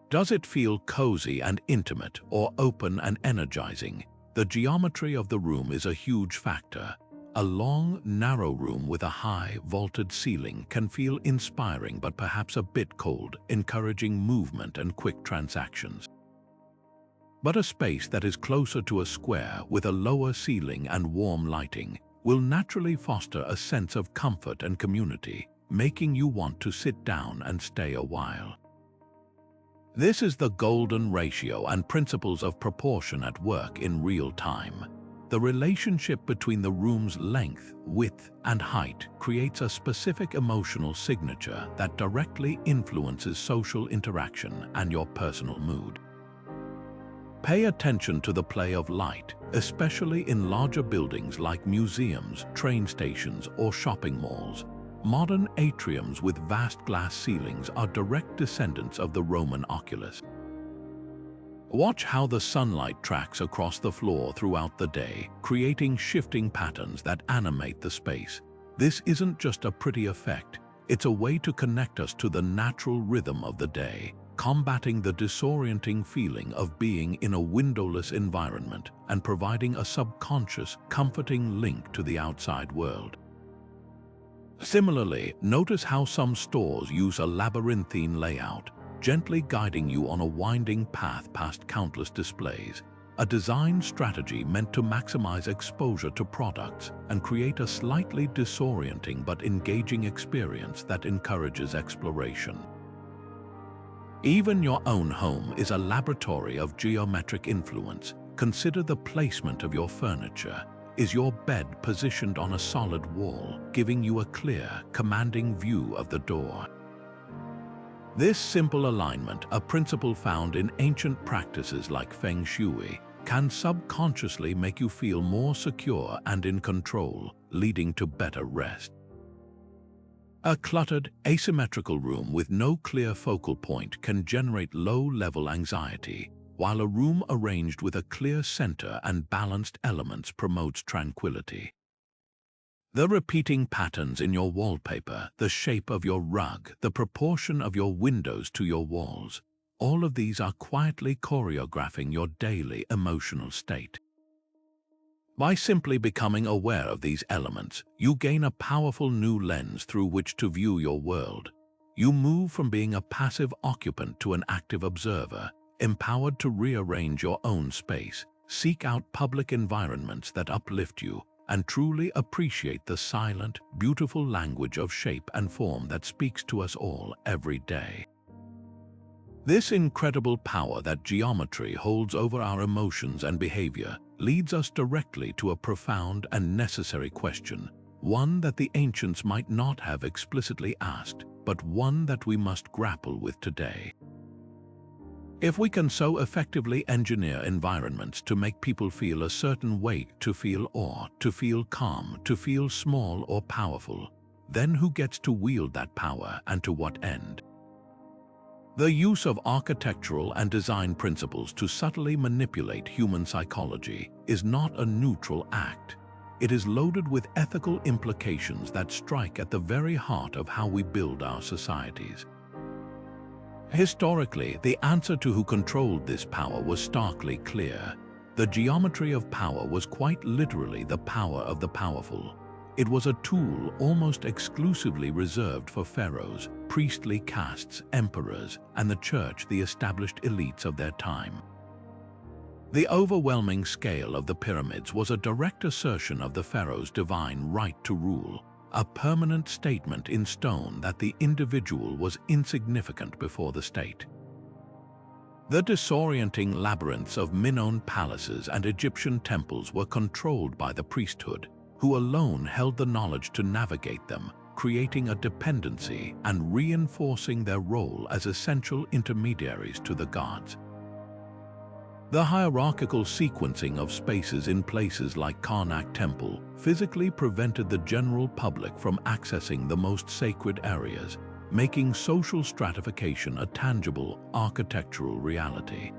Does it feel cozy and intimate or open and energizing? The geometry of the room is a huge factor. A long, narrow room with a high, vaulted ceiling can feel inspiring but perhaps a bit cold, encouraging movement and quick transactions. But a space that is closer to a square with a lower ceiling and warm lighting will naturally foster a sense of comfort and community, making you want to sit down and stay a while. This is the golden ratio and principles of proportion at work in real time. The relationship between the room's length, width, and height creates a specific emotional signature that directly influences social interaction and your personal mood. Pay attention to the play of light, especially in larger buildings like museums, train stations, or shopping malls. Modern atriums with vast glass ceilings are direct descendants of the Roman oculus. Watch how the sunlight tracks across the floor throughout the day, creating shifting patterns that animate the space. This isn't just a pretty effect, it's a way to connect us to the natural rhythm of the day, combating the disorienting feeling of being in a windowless environment and providing a subconscious, comforting link to the outside world. Similarly, notice how some stores use a labyrinthine layout, gently guiding you on a winding path past countless displays, a design strategy meant to maximize exposure to products and create a slightly disorienting but engaging experience that encourages exploration. Even your own home is a laboratory of geometric influence. Consider the placement of your furniture. Is your bed positioned on a solid wall, giving you a clear, commanding view of the door? This simple alignment, a principle found in ancient practices like Feng Shui, can subconsciously make you feel more secure and in control, leading to better rest. A cluttered, asymmetrical room with no clear focal point can generate low-level anxiety, while a room arranged with a clear center and balanced elements promotes tranquility. The repeating patterns in your wallpaper, the shape of your rug, the proportion of your windows to your walls, all of these are quietly choreographing your daily emotional state. By simply becoming aware of these elements, you gain a powerful new lens through which to view your world. You move from being a passive occupant to an active observer, empowered to rearrange your own space, seek out public environments that uplift you, and truly appreciate the silent, beautiful language of shape and form that speaks to us all every day. This incredible power that geometry holds over our emotions and behavior leads us directly to a profound and necessary question, one that the ancients might not have explicitly asked, but one that we must grapple with today. If we can so effectively engineer environments to make people feel a certain way, to feel awe, to feel calm, to feel small or powerful, then who gets to wield that power and to what end? The use of architectural and design principles to subtly manipulate human psychology is not a neutral act. It is loaded with ethical implications that strike at the very heart of how we build our societies. Historically, the answer to who controlled this power was starkly clear. The geometry of power was quite literally the power of the powerful. It was a tool almost exclusively reserved for pharaohs, priestly castes, emperors, and the church, the established elites of their time. The overwhelming scale of the pyramids was a direct assertion of the pharaoh's divine right to rule, a permanent statement in stone that the individual was insignificant before the state. The disorienting labyrinths of Minoan palaces and Egyptian temples were controlled by the priesthood, who alone held the knowledge to navigate them, creating a dependency and reinforcing their role as essential intermediaries to the gods. The hierarchical sequencing of spaces in places like Karnak Temple physically prevented the general public from accessing the most sacred areas, making social stratification a tangible architectural reality.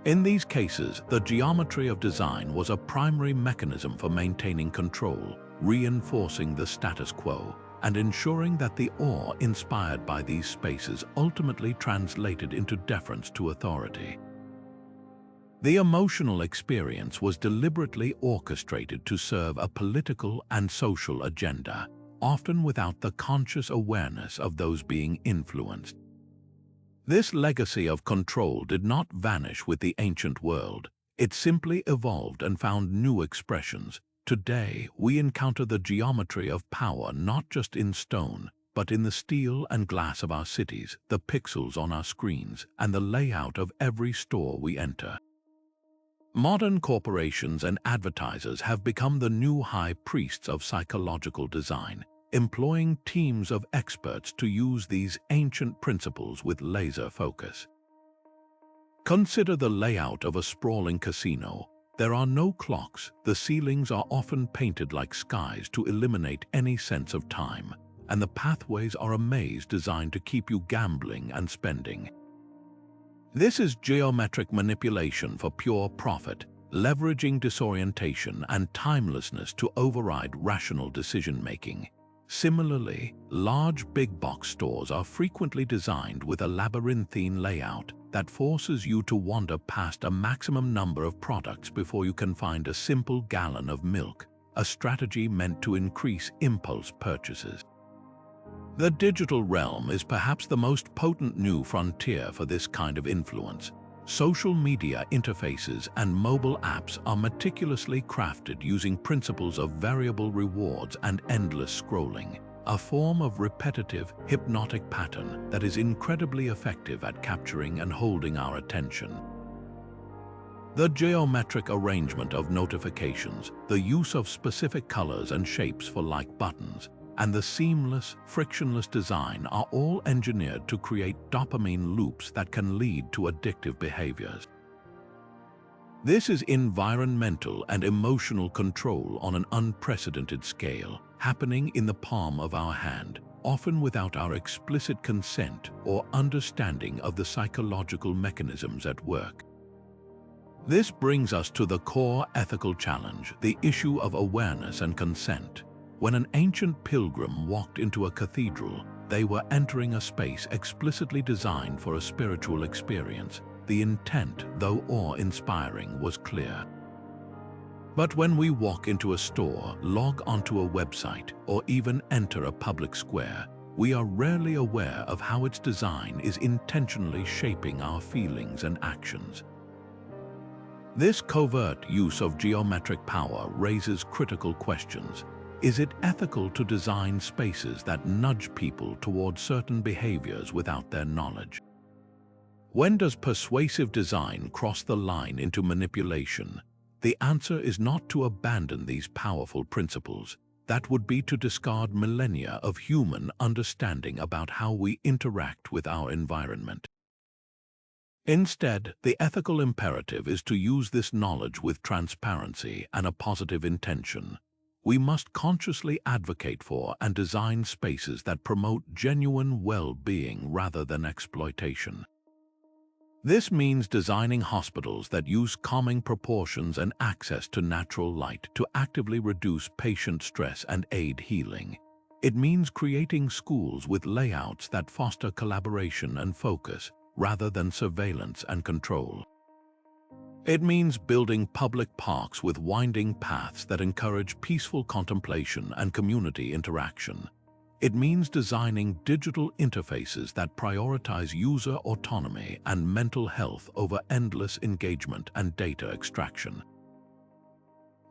In these cases, the geometry of design was a primary mechanism for maintaining control, reinforcing the status quo, and ensuring that the awe inspired by these spaces ultimately translated into deference to authority. The emotional experience was deliberately orchestrated to serve a political and social agenda, often without the conscious awareness of those being influenced. This legacy of control did not vanish with the ancient world. It simply evolved and found new expressions. Today, we encounter the geometry of power not just in stone, but in the steel and glass of our cities, the pixels on our screens, and the layout of every store we enter. Modern corporations and advertisers have become the new high priests of psychological design, employing teams of experts to use these ancient principles with laser focus. Consider the layout of a sprawling casino. There are no clocks, the ceilings are often painted like skies to eliminate any sense of time, and the pathways are a maze designed to keep you gambling and spending. This is geometric manipulation for pure profit, leveraging disorientation and timelessness to override rational decision-making. Similarly, large big-box stores are frequently designed with a labyrinthine layout that forces you to wander past a maximum number of products before you can find a simple gallon of milk, a strategy meant to increase impulse purchases. The digital realm is perhaps the most potent new frontier for this kind of influence. Social media interfaces and mobile apps are meticulously crafted using principles of variable rewards and endless scrolling, a form of repetitive, hypnotic pattern that is incredibly effective at capturing and holding our attention. The geometric arrangement of notifications, the use of specific colors and shapes for like buttons, and the seamless, frictionless design are all engineered to create dopamine loops that can lead to addictive behaviors. This is environmental and emotional control on an unprecedented scale, happening in the palm of our hand, often without our explicit consent or understanding of the psychological mechanisms at work. This brings us to the core ethical challenge, the issue of awareness and consent. When an ancient pilgrim walked into a cathedral, they were entering a space explicitly designed for a spiritual experience. The intent, though awe-inspiring, was clear. But when we walk into a store, log onto a website, or even enter a public square, we are rarely aware of how its design is intentionally shaping our feelings and actions. This covert use of geometric power raises critical questions. Is it ethical to design spaces that nudge people toward certain behaviors without their knowledge? When does persuasive design cross the line into manipulation? The answer is not to abandon these powerful principles. That would be to discard millennia of human understanding about how we interact with our environment. Instead, the ethical imperative is to use this knowledge with transparency and a positive intention. We must consciously advocate for and design spaces that promote genuine well-being rather than exploitation. This means designing hospitals that use calming proportions and access to natural light to actively reduce patient stress and aid healing. It means creating schools with layouts that foster collaboration and focus rather than surveillance and control. It means building public parks with winding paths that encourage peaceful contemplation and community interaction. It means designing digital interfaces that prioritize user autonomy and mental health over endless engagement and data extraction.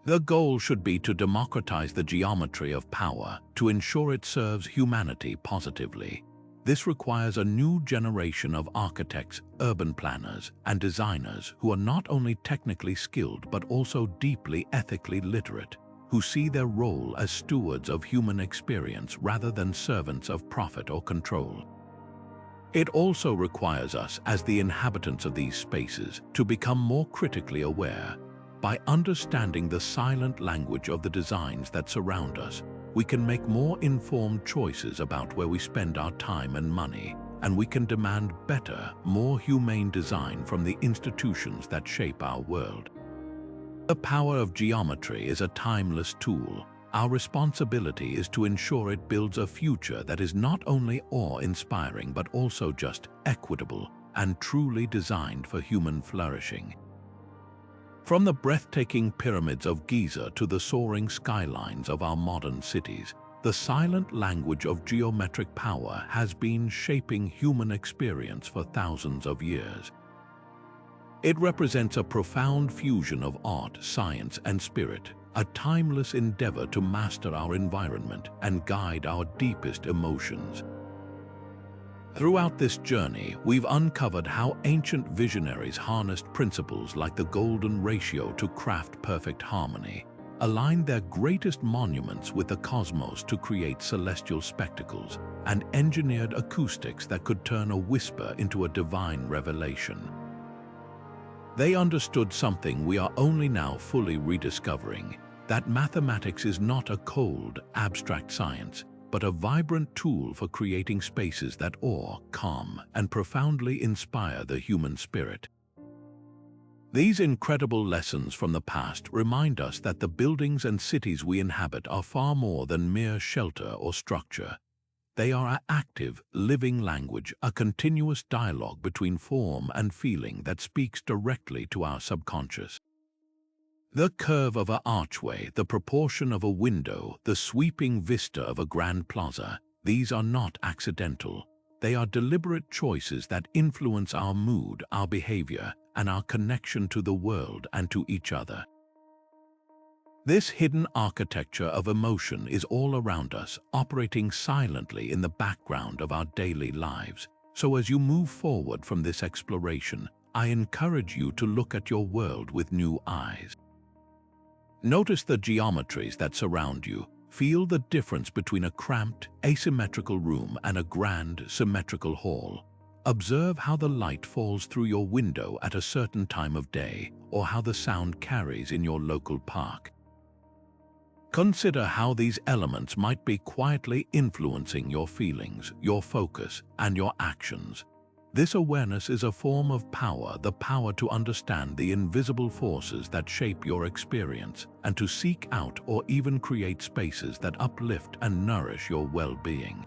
The goal should be to democratize the geometry of power to ensure it serves humanity positively. This requires a new generation of architects, urban planners, and designers who are not only technically skilled but also deeply ethically literate, who see their role as stewards of human experience rather than servants of profit or control. It also requires us, as the inhabitants of these spaces, to become more critically aware. By understanding the silent language of the designs that surround us, we can make more informed choices about where we spend our time and money, and we can demand better, more humane design from the institutions that shape our world. The power of geometry is a timeless tool. Our responsibility is to ensure it builds a future that is not only awe-inspiring but also just, equitable, and truly designed for human flourishing. From the breathtaking pyramids of Giza to the soaring skylines of our modern cities, the silent language of geometric power has been shaping human experience for thousands of years. It represents a profound fusion of art, science, and spirit, a timeless endeavor to master our environment and guide our deepest emotions. Throughout this journey, we've uncovered how ancient visionaries harnessed principles like the golden ratio to craft perfect harmony, aligned their greatest monuments with the cosmos to create celestial spectacles, and engineered acoustics that could turn a whisper into a divine revelation. They understood something we are only now fully rediscovering, that mathematics is not a cold, abstract science, but a vibrant tool for creating spaces that awe, calm, and profoundly inspire the human spirit. These incredible lessons from the past remind us that the buildings and cities we inhabit are far more than mere shelter or structure. They are an active, living language, a continuous dialogue between form and feeling that speaks directly to our subconscious. The curve of an archway, the proportion of a window, the sweeping vista of a grand plaza, these are not accidental. They are deliberate choices that influence our mood, our behavior, and our connection to the world and to each other. This hidden architecture of emotion is all around us, operating silently in the background of our daily lives. So as you move forward from this exploration, I encourage you to look at your world with new eyes. Notice the geometries that surround you. Feel the difference between a cramped, asymmetrical room and a grand, symmetrical hall. Observe how the light falls through your window at a certain time of day, or how the sound carries in your local park. Consider how these elements might be quietly influencing your feelings, your focus, and your actions. This awareness is a form of power, the power to understand the invisible forces that shape your experience and to seek out or even create spaces that uplift and nourish your well-being.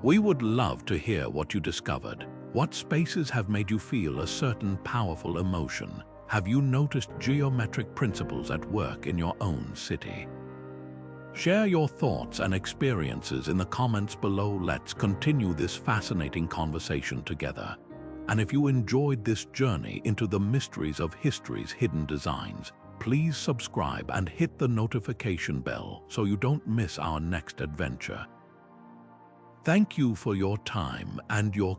We would love to hear what you discovered. What spaces have made you feel a certain powerful emotion? Have you noticed geometric principles at work in your own city? Share your thoughts and experiences in the comments below. Let's continue this fascinating conversation together. And if you enjoyed this journey into the mysteries of history's hidden designs, please subscribe and hit the notification bell so you don't miss our next adventure. Thank you for your time and your